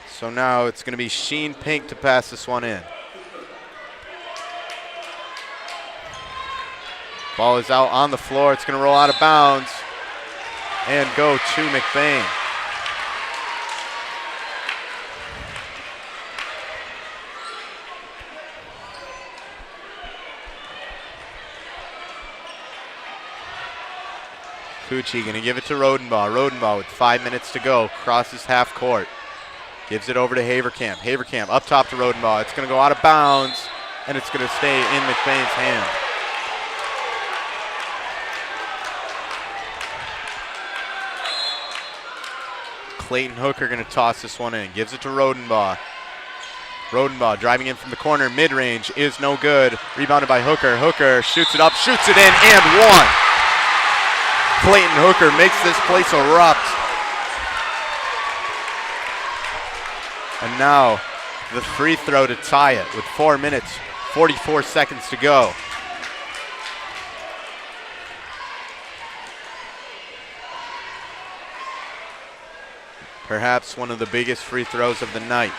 So now it's going to be Sheen Pink to pass this one in. Ball is out on the floor. It's going to roll out of bounds and go to McBain. Kuchi going to give it to Rodenbaugh. Rodenbaugh with 5 minutes to go. Crosses half court. Gives it over to Haverkamp. Haverkamp up top to Rodenbaugh. It's going to go out of bounds, and it's going to stay in McBain's hand. Clayton Hooker going to toss this one in. Gives it to Rodenbaugh. Rodenbaugh driving in from the corner. Mid-range is no good. Rebounded by Hooker. Hooker shoots it up, shoots it in, and one. Clayton Hooker makes this place erupt. And now the free throw to tie it with 4 minutes, 44 seconds to go. Perhaps one of the biggest free throws of the night.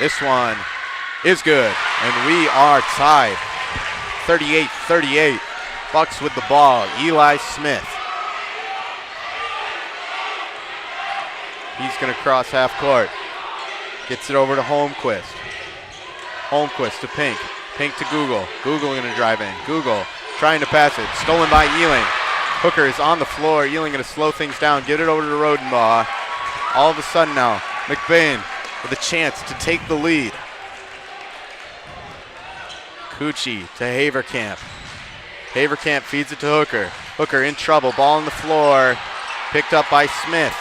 This one is good, and we are tied. 38-38. Bucks with the ball. Eli Smith. He's going to cross half court. Gets it over to Holmquist. Holmquist to Pink. Pink to Google. Google going to drive in. Google trying to pass it. Stolen by Ealing. Hooker is on the floor. Ealing going to slow things down. Get it over to Rodenbaugh. All of a sudden now, McBain with a chance to take the lead. Cucci to Haverkamp. Haverkamp feeds it to Hooker. Hooker in trouble. Ball on the floor. Picked up by Smith.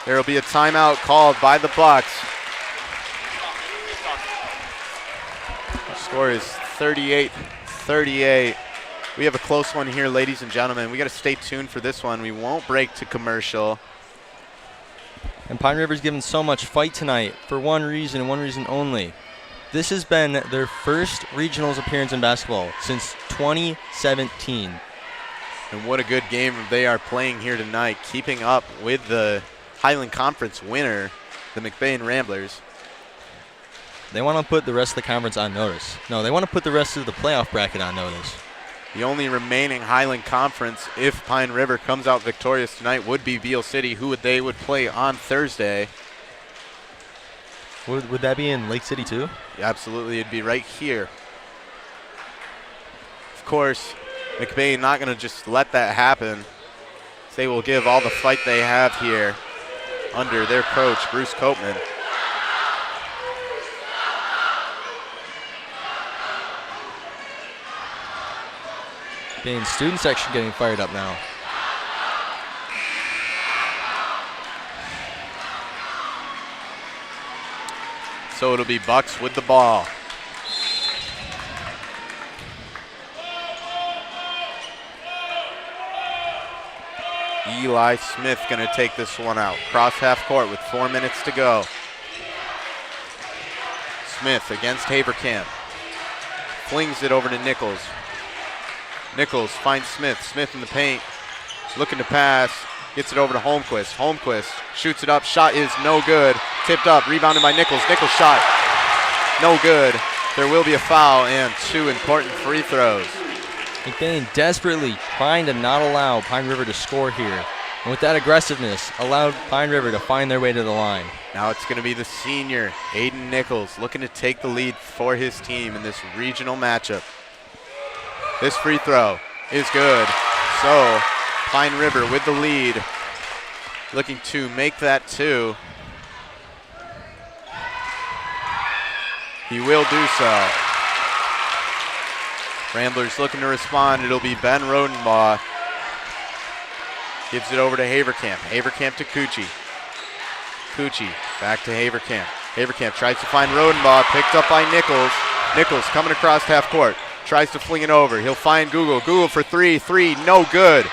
There will be a timeout called by the Bucks. The score is 38-38. We have a close one here, ladies and gentlemen. We got to stay tuned for this one. We won't break to commercial. And Pine River's given so much fight tonight for one reason and one reason only. This has been their first regionals appearance in basketball since 2017. And what a good game they are playing here tonight, keeping up with the Highland Conference winner, the McBain Ramblers. They want to put the rest of the conference on notice. No, they want to put the rest of the playoff bracket on notice. The only remaining Highland Conference, if Pine River comes out victorious tonight, would be Beale City, who they would play on Thursday. Would that be in Lake City too? Yeah, absolutely, it'd be right here. Of course, McBain not going to just let that happen. They will give all the fight they have here under their coach, Bruce Copeman. McBain student section getting fired up now. So it'll be Bucks with the ball. Eli Smith going to take this one out. Cross half court with 4 minutes to go. Smith against Haverkamp. Flings it over to Nichols. Nichols finds Smith. Smith in the paint. Looking to pass. Gets it over to Holmquist. Holmquist shoots it up. Shot is no good. Tipped up. Rebounded by Nichols. Nichols shot. No good. There will be a foul and 2 important free throws. McBain desperately trying to not allow Pine River to score here. And with that aggressiveness, allowed Pine River to find their way to the line. Now it's going to be the senior, Aiden Nichols, looking to take the lead for his team in this regional matchup. This free throw is good. So Pine River with the lead, looking to make that 2. He will do so. Ramblers looking to respond. It'll be Ben Rodenbaugh. Gives it over to Haverkamp. Haverkamp to Cucci. Cucci back to Haverkamp. Haverkamp tries to find Rodenbaugh. Picked up by Nichols. Nichols coming across half court. Tries to fling it over. He'll find Google. Google for 3. 3, no good.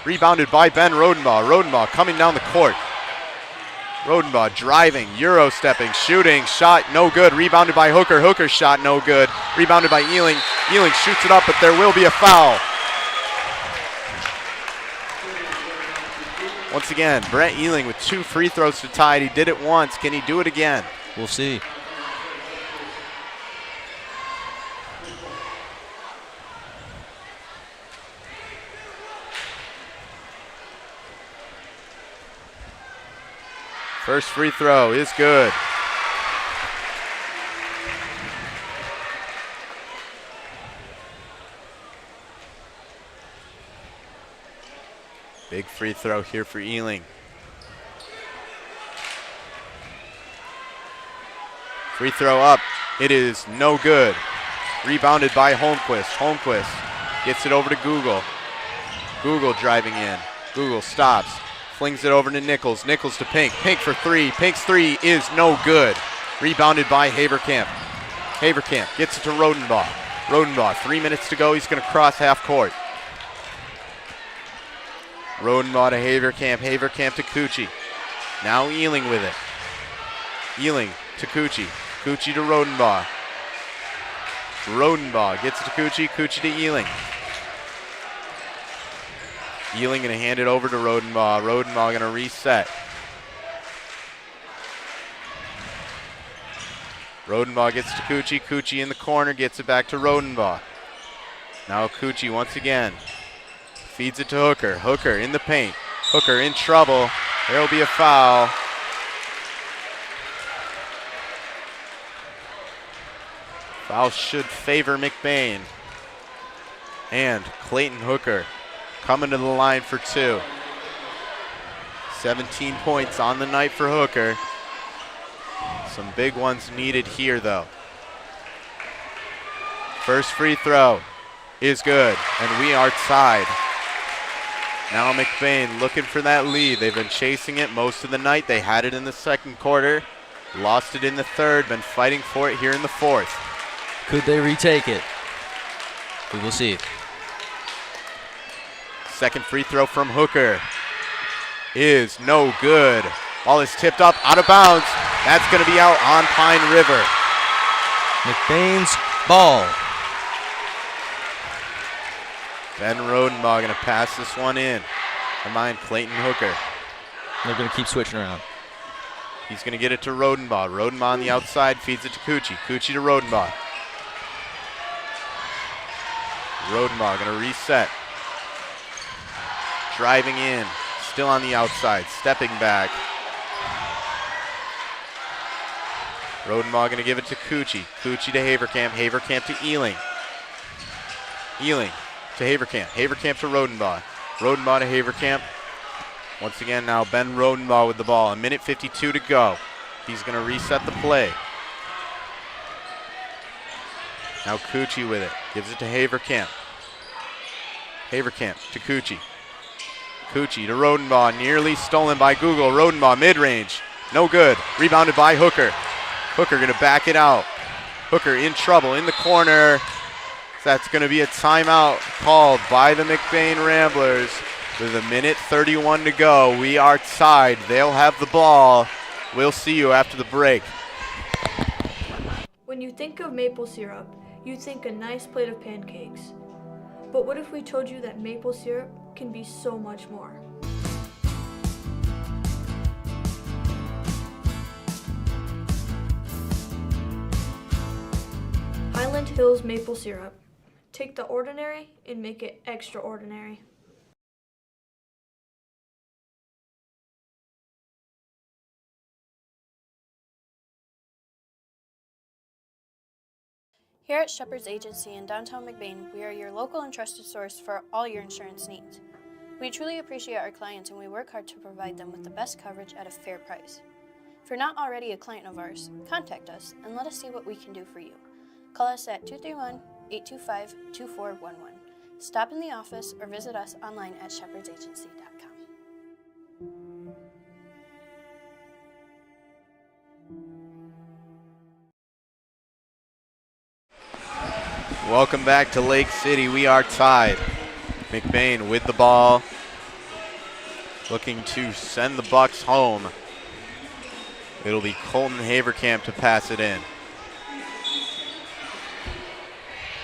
Rebounded by Ben Rodenbaugh. Rodenbaugh coming down the court. Rodenbaugh driving, Euro stepping, shooting, shot no good. Rebounded by Hooker. Hooker's shot no good. Rebounded by Ealing. Ealing shoots it up, but there will be a foul. Once again, Brett Ealing with 2 free throws to tie. He did it once. Can he do it again? We'll see. First free throw is good. Big free throw here for Ealing. Free throw up. It is no good. Rebounded by Holmquist. Holmquist gets it over to Google. Google driving in. Google stops. Flings it over to Nichols. Nichols to Pink. Pink for three. Pink's three is no good. Rebounded by Haverkamp. Haverkamp gets it to Rodenbaugh. Rodenbaugh, 3 minutes to go. He's going to cross half court. Rodenbaugh to Haverkamp. Haverkamp to Cucci. Now Ealing with it. Ealing to Cucci. Cucci to Rodenbaugh. Rodenbaugh gets it to Cucci. Cucci to Ealing. Ealing going to hand it over to Rodenbaugh. Rodenbaugh going to reset. Rodenbaugh gets to Cucci. Cucci in the corner gets it back to Rodenbaugh. Now Cucci once again. Feeds it to Hooker. Hooker in the paint. Hooker in trouble. There will be a foul. Foul should favor McBain. And Clayton Hooker coming to the line for two. 17 points on the night for Hooker. Some big ones needed here, though. First free throw is good, and we are tied. Now McBain looking for that lead. They've been chasing it most of the night. They had it in the second quarter, lost it in the third, been fighting for it here in the fourth. Could they retake it? We will see. Second free throw from Hooker is no good. Ball is tipped up, out of bounds. That's going to be out on Pine River. McBain's ball. Ben Rodenbaugh going to pass this one in. Behind Clayton Hooker. They're going to keep switching around. He's going to get it to Rodenbaugh. Rodenbaugh on the outside, feeds it to Cucci. Cucci to Rodenbaugh. Rodenbaugh going to reset. Driving in, still on the outside, stepping back. Rodenbaugh going to give it to Cucci. Cucci to Haverkamp. Haverkamp to Ealing. Ealing to Haverkamp. Haverkamp to Rodenbaugh. Rodenbaugh to Haverkamp. Once again now Ben Rodenbaugh with the ball. 1:52 to go. He's going to reset the play. Now Cucci with it. Gives it to Haverkamp. Haverkamp to Cucci. Cucci to Rodenbaugh. Nearly stolen by Google. Rodenbaugh mid-range. No good. Rebounded by Hooker. Hooker going to back it out. Hooker in trouble in the corner. That's going to be a timeout called by the McBain Ramblers with 1:31 to go. We are tied. They'll have the ball. We'll see you after the break. When you think of maple syrup, you think a nice plate of pancakes. But what if we told you that maple syrup can be so much more? Highland Hills maple syrup. Take the ordinary and make it extraordinary. Here at Shepherd's Agency in downtown McBain, we are your local and trusted source for all your insurance needs. We truly appreciate our clients and we work hard to provide them with the best coverage at a fair price. If you're not already a client of ours, contact us and let us see what we can do for you. Call us at 231-825-2411. Stop in the office or visit us online at shepherdsagency.com. Welcome back to Lake City. We are tied. McBain with the ball, looking to send the Bucks home. It'll be Colton Haverkamp to pass it in.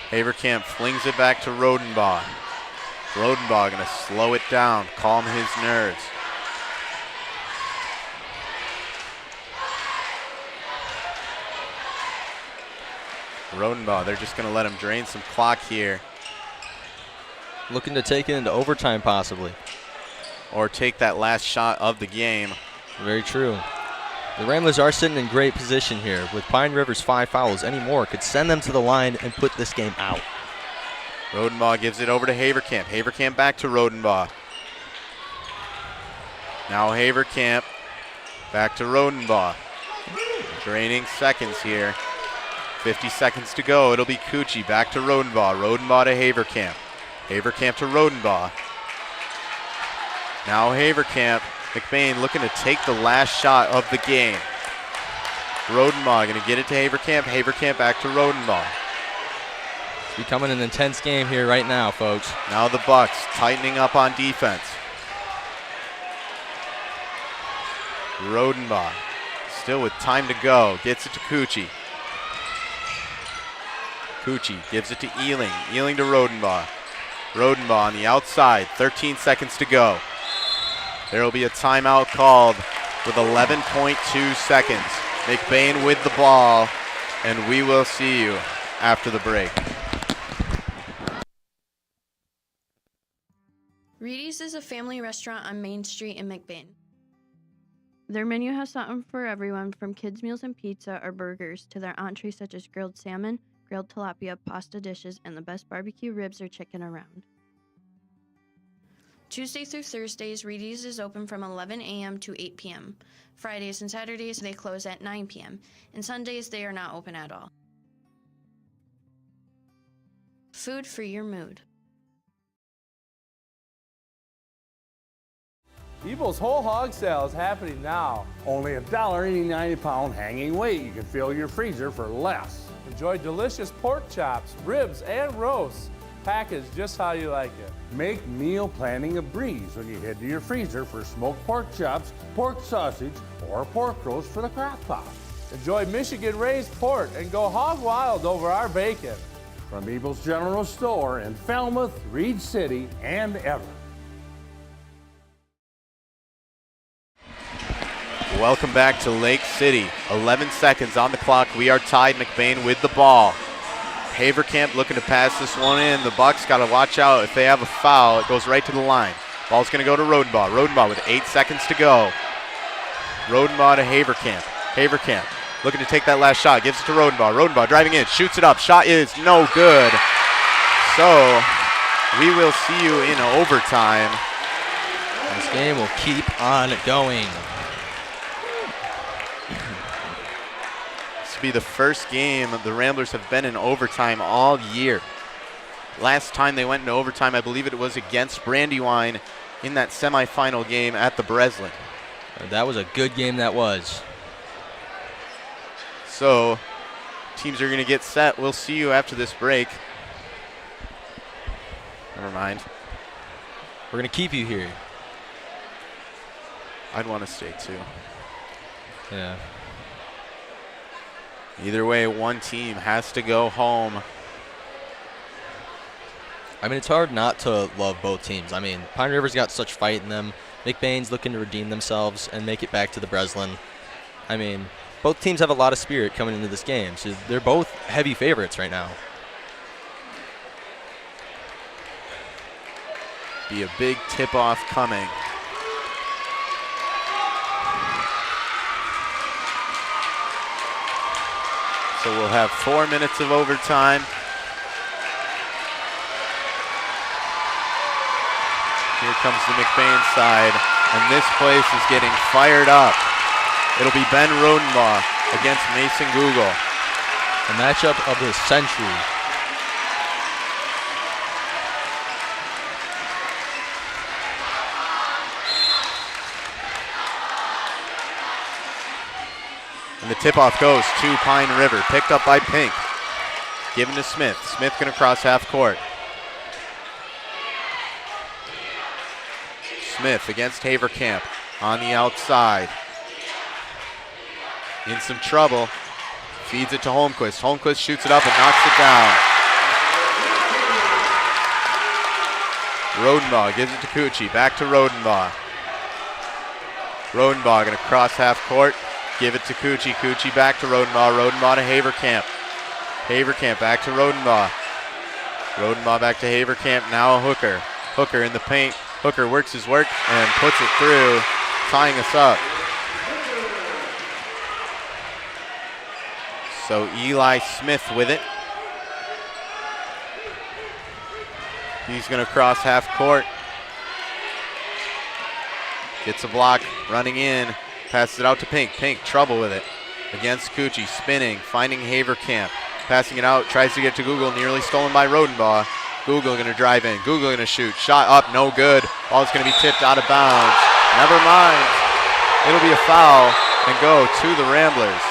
Haverkamp flings it back to Rodenbaugh. Rodenbaugh going to slow it down, calm his nerves. Rodenbaugh, they're just going to let him drain some clock here. Looking to take it into overtime possibly. Or take that last shot of the game. Very true. The Ramblers are sitting in great position here. With Pine River's 5 fouls, any more could send them to the line and put this game out. Rodenbaugh gives it over to Haverkamp. Haverkamp back to Rodenbaugh. Now Haverkamp back to Rodenbaugh. Draining seconds here. 50 seconds to go. It'll be Cucci back to Rodenbaugh. Rodenbaugh to Haverkamp. Haverkamp to Rodenbaugh. Now Haverkamp. McBain looking to take the last shot of the game. Rodenbaugh going to get it to Haverkamp. Haverkamp back to Rodenbaugh. It's becoming an intense game here right now, folks. Now the Bucks tightening up on defense. Rodenbaugh still with time to go. Gets it to Cucci. Cucci gives it to Ealing. Ealing to Rodenbaugh. Rodenbaugh on the outside. 13 seconds to go. There will be a timeout called with 11.2 seconds. McBain with the ball, and we will see you after the break. Reedy's is a family restaurant on Main Street in McBain. Their menu has something for everyone from kids' meals and pizza or burgers to their entrees such as grilled salmon, grilled tilapia, pasta dishes, and the best barbecue ribs or chicken around. Tuesday through Thursdays, Reedy's is open from 11 a.m. to 8 p.m. Fridays and Saturdays, they close at 9 p.m. And Sundays, they are not open at all. Food for your mood. Evil's Whole Hog Sale is happening now. Only $1.89 a pound hanging weight. You can fill your freezer for less. Enjoy delicious pork chops, ribs, and roasts. Packaged just how you like it. Make meal planning a breeze when you head to your freezer for smoked pork chops, pork sausage, or pork roast for the crock pot. Enjoy Michigan-raised pork and go hog wild over our bacon. From Evil's General Store in Falmouth, Reed City, and Everett. Welcome back to Lake City. 11 seconds on the clock. We are tied. McBain with the ball. Haverkamp looking to pass this one in. The Bucks got to watch out. If they have a foul, it goes right to the line. Ball's going to go to Rodenbaugh. Rodenbaugh with 8 seconds to go. Rodenbaugh to Haverkamp. Haverkamp looking to take that last shot. Gives it to Rodenbaugh. Rodenbaugh driving in. Shoots it up. Shot is no good. So we will see you in overtime. This game will keep on going. Be the first game the Ramblers have been in overtime all year. Last time they went into overtime, I believe it was against Brandywine in that semifinal game at the Breslin. That was a good game, that was. So teams are going to get set. We'll see you after this break. Never mind. We're going to keep you here. I'd want to stay too. Yeah. Either way, one team has to go home. I mean, it's hard not to love both teams. I mean, Pine River's got such fight in them. McBain's looking to redeem themselves and make it back to the Breslin. I mean, both teams have a lot of spirit coming into this game, so they're both heavy favorites right now. Be a big tip-off coming. So we'll have 4 minutes of overtime. Here comes the McBain side, and this place is getting fired up. It'll be Ben Rodenbaugh against Mason Google. The matchup of the century. And the tip-off goes to Pine River, picked up by Pink. Given to Smith. Smith going to cross half court. Smith against Haverkamp on the outside. In some trouble. Feeds it to Holmquist. Holmquist shoots it up and knocks it down. Rodenbaugh gives it to Cucci. Back to Rodenbaugh. Rodenbaugh going to cross half court. Give it to Cucci. Cucci back to Rodenbaugh. Rodenbaugh to Haverkamp. Haverkamp back to Rodenbaugh. Rodenbaugh back to Haverkamp. Now Hooker. Hooker in the paint. Hooker works his work and puts it through, tying us up. So Eli Smith with it. He's going to cross half court. Gets a block, running in, passes it out to Pink. Pink, trouble with it. Against Cucci, spinning, finding Haverkamp. Passing it out, tries to get to Google, nearly stolen by Rodenbaugh. Google going to drive in, Google going to shoot. Shot up, no good. Ball's going to be tipped out of bounds. Never mind. It'll be a foul and go to the Ramblers.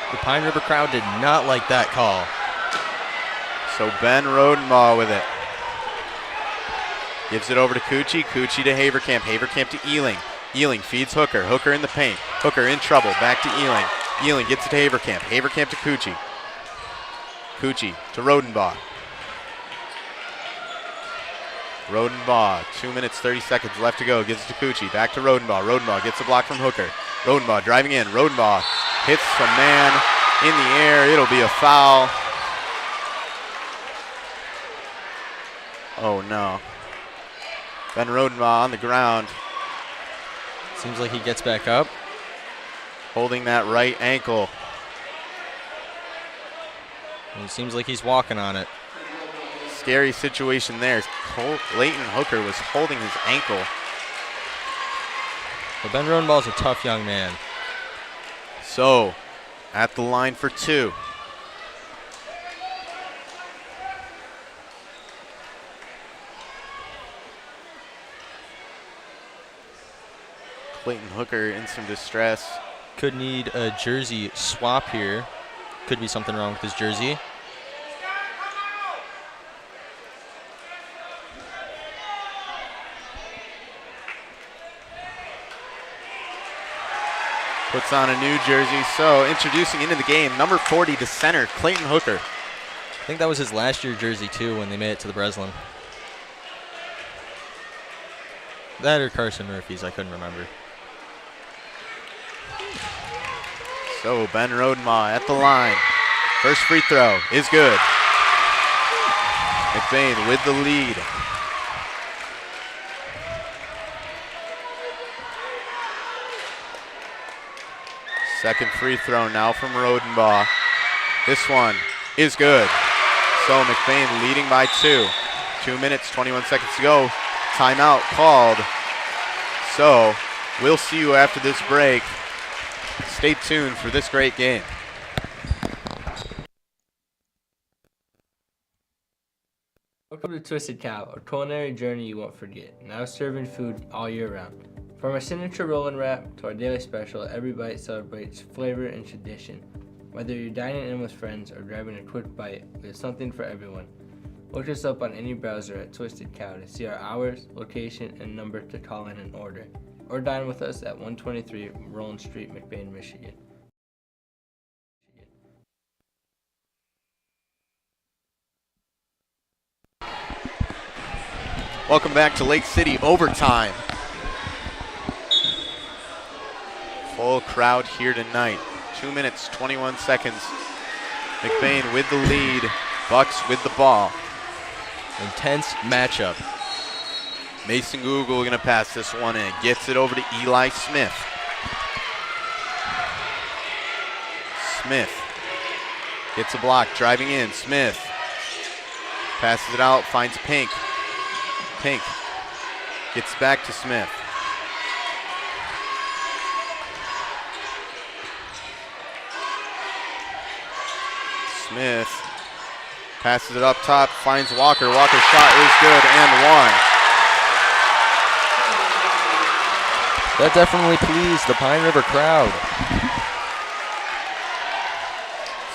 The Pine River crowd did not like that call. So Ben Rodenbaugh with it. Gives it over to Cucci. Cucci to Haverkamp. Haverkamp to Ealing. Ealing feeds Hooker. Hooker in the paint. Hooker in trouble. Back to Ealing. Ealing gets it to Haverkamp. Haverkamp to Cucci. Cucci to Rodenbaugh. Rodenbaugh, 2 minutes, 30 seconds left to go. Gives it to Cucci. Back to Rodenbaugh. Rodenbaugh gets a block from Hooker. Rodenbaugh driving in. Rodenbaugh hits a man in the air. It'll be a foul. Oh no. Ben Rodenbaugh on the ground. Seems like he gets back up. Holding that right ankle. And it seems like he's walking on it. Scary situation there. Leighton Hooker was holding his ankle. Well, Ben Rodenbaugh's a tough young man. So, at the line for two. Clayton Hooker in some distress. Could need a jersey swap here. Could be something wrong with his jersey. Puts on a new jersey. So introducing into the game, number 40 to center, Clayton Hooker. I think that was his last year jersey too when they made it to the Breslin. That or Carson Murphy's, I couldn't remember. So Ben Rodenbaugh at the line. First free throw is good. McBain with the lead. Second free throw now from Rodenbaugh. This one is good. So McBain leading by 2. 2 minutes, 21 seconds to go. Timeout called. So we'll see you after this break. Stay tuned for this great game. Welcome to Twisted Cow, a culinary journey you won't forget. Now serving food all year round. From our signature roll and wrap to our daily special, every bite celebrates flavor and tradition. Whether you're dining in with friends or grabbing a quick bite, we have something for everyone. Look us up on any browser at Twisted Cow to see our hours, location, and number to call in and order. Or dine with us at 123 Roland Street, McBain, Michigan. Welcome back to Lake City Overtime. Full crowd here tonight. 2 minutes, 21 seconds. McBain with the lead. Bucks with the ball. Intense matchup. Mason Google going to pass this one in. Gets it over to Eli Smith. Smith gets a block, driving in. Smith passes it out, finds Pink. Pink gets back to Smith. Smith passes it up top, finds Walker. Walker's shot is good and one. That definitely pleased the Pine River crowd.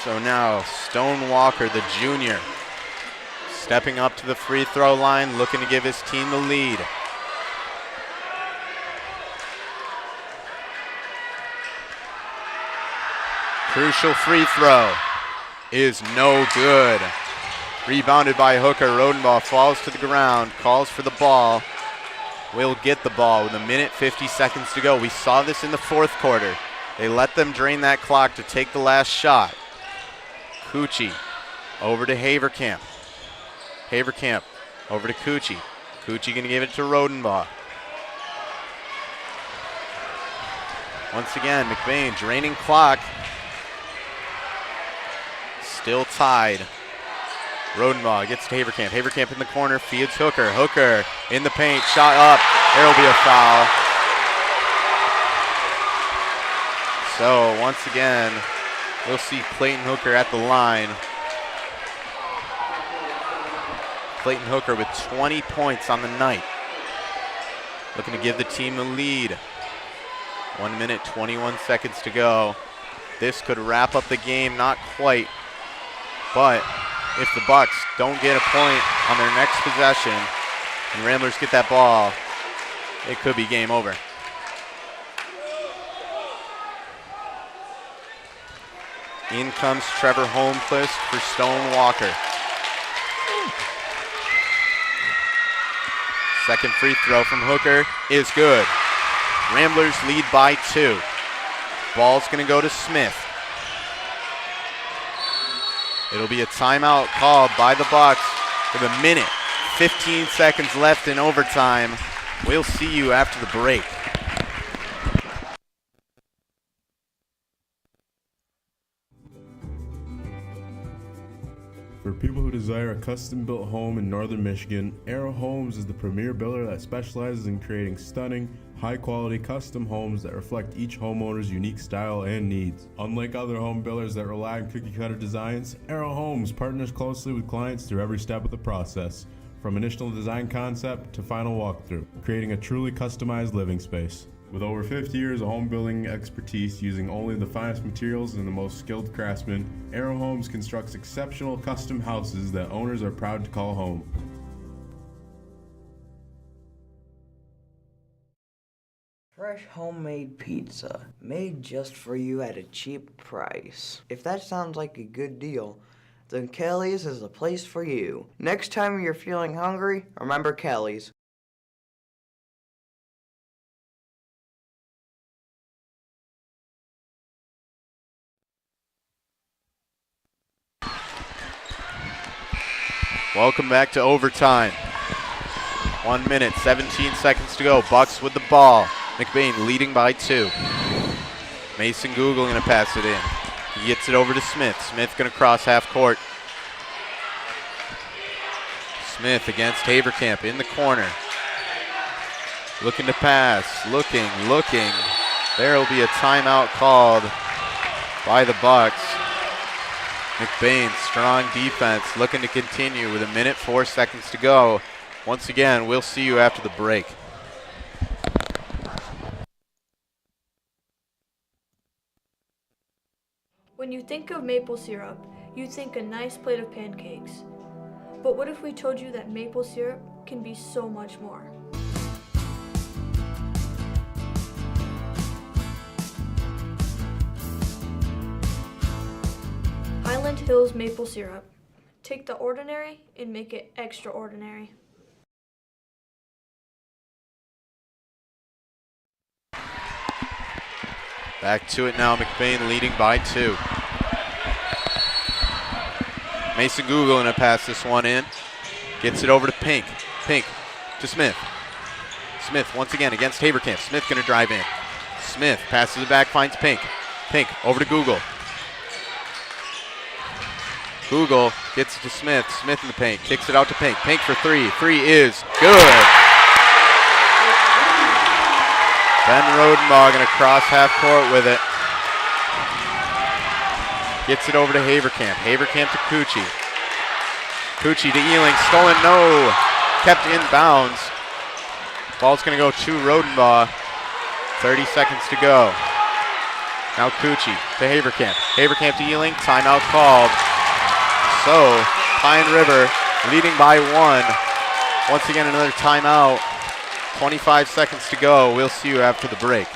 So now Stone Walker, the junior, stepping up to the free throw line, looking to give his team the lead. Crucial free throw is no good. Rebounded by Hooker. Rodenbaugh falls to the ground, calls for the ball. Will get the ball with 1 minute 50 seconds to go. We saw this in the fourth quarter. They let them drain that clock to take the last shot. Cucci over to Haverkamp. Haverkamp over to Cucci. Cucci going to give it to Rodenbaugh. Once again, McBain draining clock. still tied. Rodenbaugh gets to Haverkamp. Haverkamp in the corner, feeds Hooker. Hooker in the paint, shot up. There will be a foul. So once again, we'll see Clayton Hooker at the line. Clayton Hooker with 20 points on the night. Looking to give the team the lead. 1 minute, 21 seconds to go. This could wrap up the game, not quite. But if the Bucks don't get a point on their next possession and Ramblers get that ball, it could be game over. In comes Trevor Holmquist for Stone Walker. Second free throw from Hooker is good. Ramblers lead by 2. Ball's gonna go to Smith. It'll be a timeout called by the Bucks with 1 minute, 15 seconds left in overtime. We'll see you after the break. For people who desire a custom-built home in northern Michigan, Arrow Homes is the premier builder that specializes in creating stunning, high-quality custom homes that reflect each homeowner's unique style and needs. Unlike other home builders that rely on cookie-cutter designs, Arrow Homes partners closely with clients through every step of the process, from initial design concept to final walkthrough, creating a truly customized living space. With over 50 years of home building expertise using only the finest materials and the most skilled craftsmen, Arrow Homes constructs exceptional custom houses that owners are proud to call home. Fresh homemade pizza, made just for you at a cheap price. If that sounds like a good deal, then Kelly's is the place for you. Next time you're feeling hungry, remember Kelly's. Welcome back to overtime. 1 minute, 17 seconds to go. Bucks with the ball. McBain leading by 2. Mason Google gonna pass it in. He gets it over to Smith. Smith gonna cross half court. Smith against Haverkamp in the corner. Looking to pass, looking. There will be a timeout called by the Bucks. McBain, strong defense, looking to continue with 1 minute, 4 seconds to go. Once again, we'll see you after the break. When you think of maple syrup, you think a nice plate of pancakes. But what if we told you that maple syrup can be so much more? Highland Hills maple syrup. Take the ordinary and make it extraordinary. Back to it now, McBain leading by 2. Mason Google gonna pass this one in. Gets it over to Pink. Pink to Smith. Smith once again against Haverkamp. Smith gonna drive in. Smith passes it back, finds Pink. Pink over to Google. Google gets it to Smith. Smith in the paint. Kicks it out to Pink. Pink for 3. 3 is good. Ben Rodenbaugh gonna cross half court with it. Gets it over to Haverkamp. Haverkamp to Cucci. Cucci to Ealing. Stolen, no. Kept in bounds. Ball's gonna go to Rodenbaugh. 30 seconds to go. Now Cucci to Haverkamp. Haverkamp to Ealing. Timeout called. So, Pine River leading by 1. Once again, another timeout. 25 seconds to go. We'll see you after the break.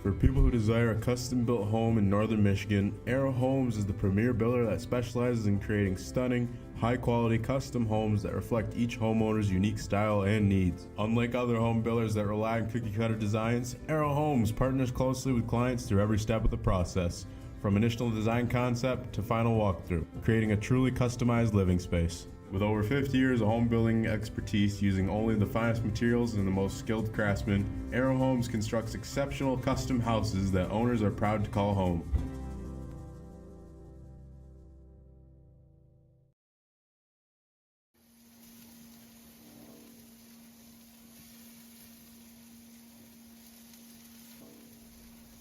For people who desire a custom-built home in northern Michigan, Arrow Homes is the premier builder that specializes in creating stunning, high-quality custom homes that reflect each homeowner's unique style and needs. Unlike other home builders that rely on cookie-cutter designs, Arrow Homes partners closely with clients through every step of the process, from initial design concept to final walkthrough, creating a truly customized living space. With over 50 years of home building expertise using only the finest materials and the most skilled craftsmen, Arrow Homes constructs exceptional custom houses that owners are proud to call home.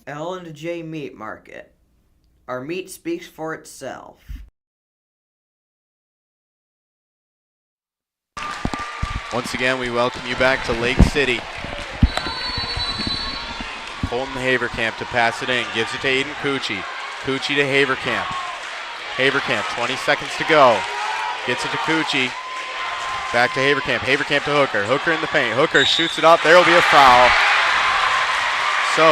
L&J Meat Market. Our meat speaks for itself. Once again, we welcome you back to Lake City. Colton Haverkamp to pass it in, gives it to Aiden Cucci. Cucci to Haverkamp. Haverkamp, 20 seconds to go. Gets it to Cucci. Back to Haverkamp. Haverkamp to Hooker. Hooker in the paint. Hooker shoots it up. There will be a foul. So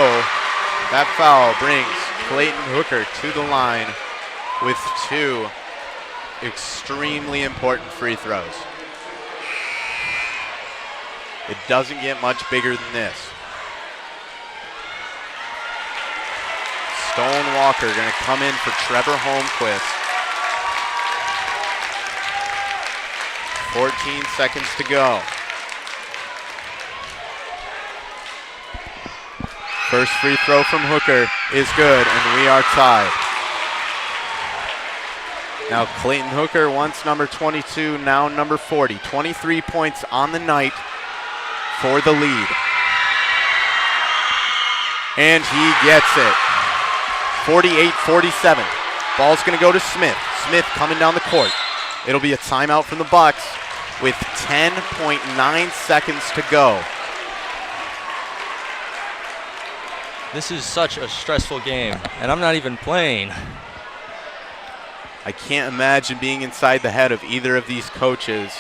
that foul brings Clayton Hooker to the line with 2 extremely important free throws. It doesn't get much bigger than this. Stone Walker going to come in for Trevor Holmquist. 14 seconds to go. First free throw from Hooker is good, and we are tied. Now Clayton Hooker, once number 22, now number 40. 23 points on the night for the lead. And he gets it. 48-47. Ball's going to go to Smith. Smith coming down the court. It'll be a timeout from the Bucks with 10.9 seconds to go. This is such a stressful game, and I'm not even playing. I can't imagine being inside the head of either of these coaches,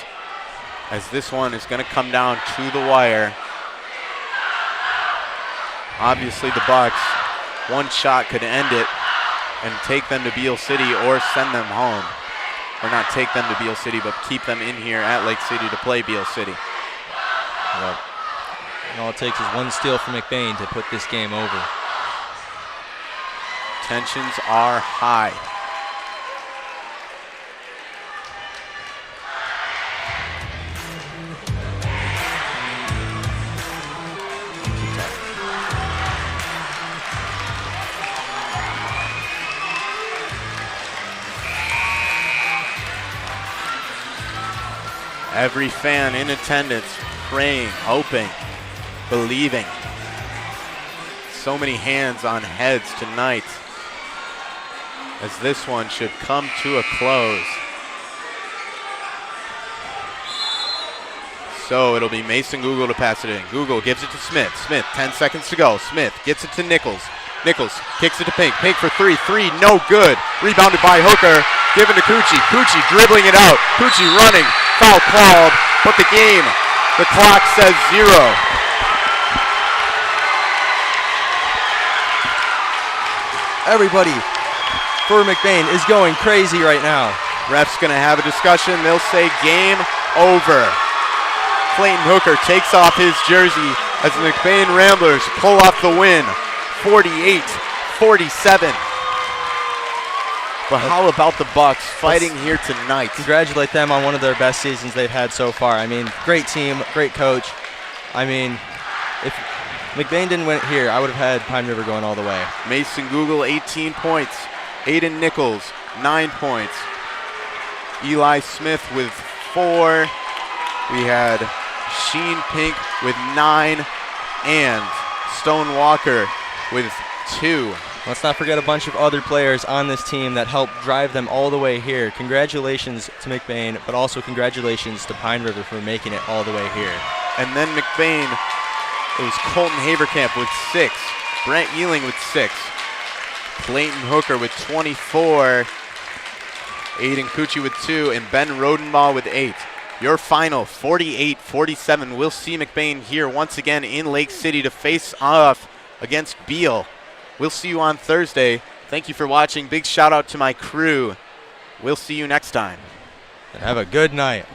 as this one is going to come down to the wire. Obviously the Bucks, one shot could end it and take them to Beale City or send them home. Or not take them to Beale City, but keep them in here at Lake City to play Beale City. Yep. And all it takes is one steal from McBain to put this game over. Tensions are high. Every fan in attendance praying, hoping, believing. So many hands on heads tonight as this one should come to a close. So it'll be Mason Google to pass it in. Google gives it to Smith. Smith, 10 seconds to go. Smith gets it to Nichols. Nichols kicks it to Pink. Pink for three. Three, no good. Rebounded by Hooker. Given to Cucci. Cucci dribbling it out. Cucci running. Foul called, but the clock says 0. Everybody for McBain is going crazy right now. Ref's going to have a discussion. They'll say game over. Clayton Hooker takes off his jersey as the McBain Ramblers pull off the win, 48-47. But how about the Bucks fighting here tonight? Congratulate them on one of their best seasons they've had so far. I mean, great team, great coach. I mean, if McBain didn't win it here, I would have had Pine River going all the way. Mason Google, 18 points. Aiden Nichols, 9 points. Eli Smith with 4. We had Sheen Pink with 9. And Stone Walker with 2. Let's not forget a bunch of other players on this team that helped drive them all the way here. Congratulations to McBain, but also congratulations to Pine River for making it all the way here. And then McBain, it was Colton Haverkamp with 6, Brent Ealing with 6, Clayton Hooker with 24, Aiden Cucci with 2, and Ben Rodenbaugh with 8. Your final, 48-47. We'll see McBain here once again in Lake City to face off against Beale. We'll see you on Thursday. Thank you for watching. Big shout out to my crew. We'll see you next time. And have a good night.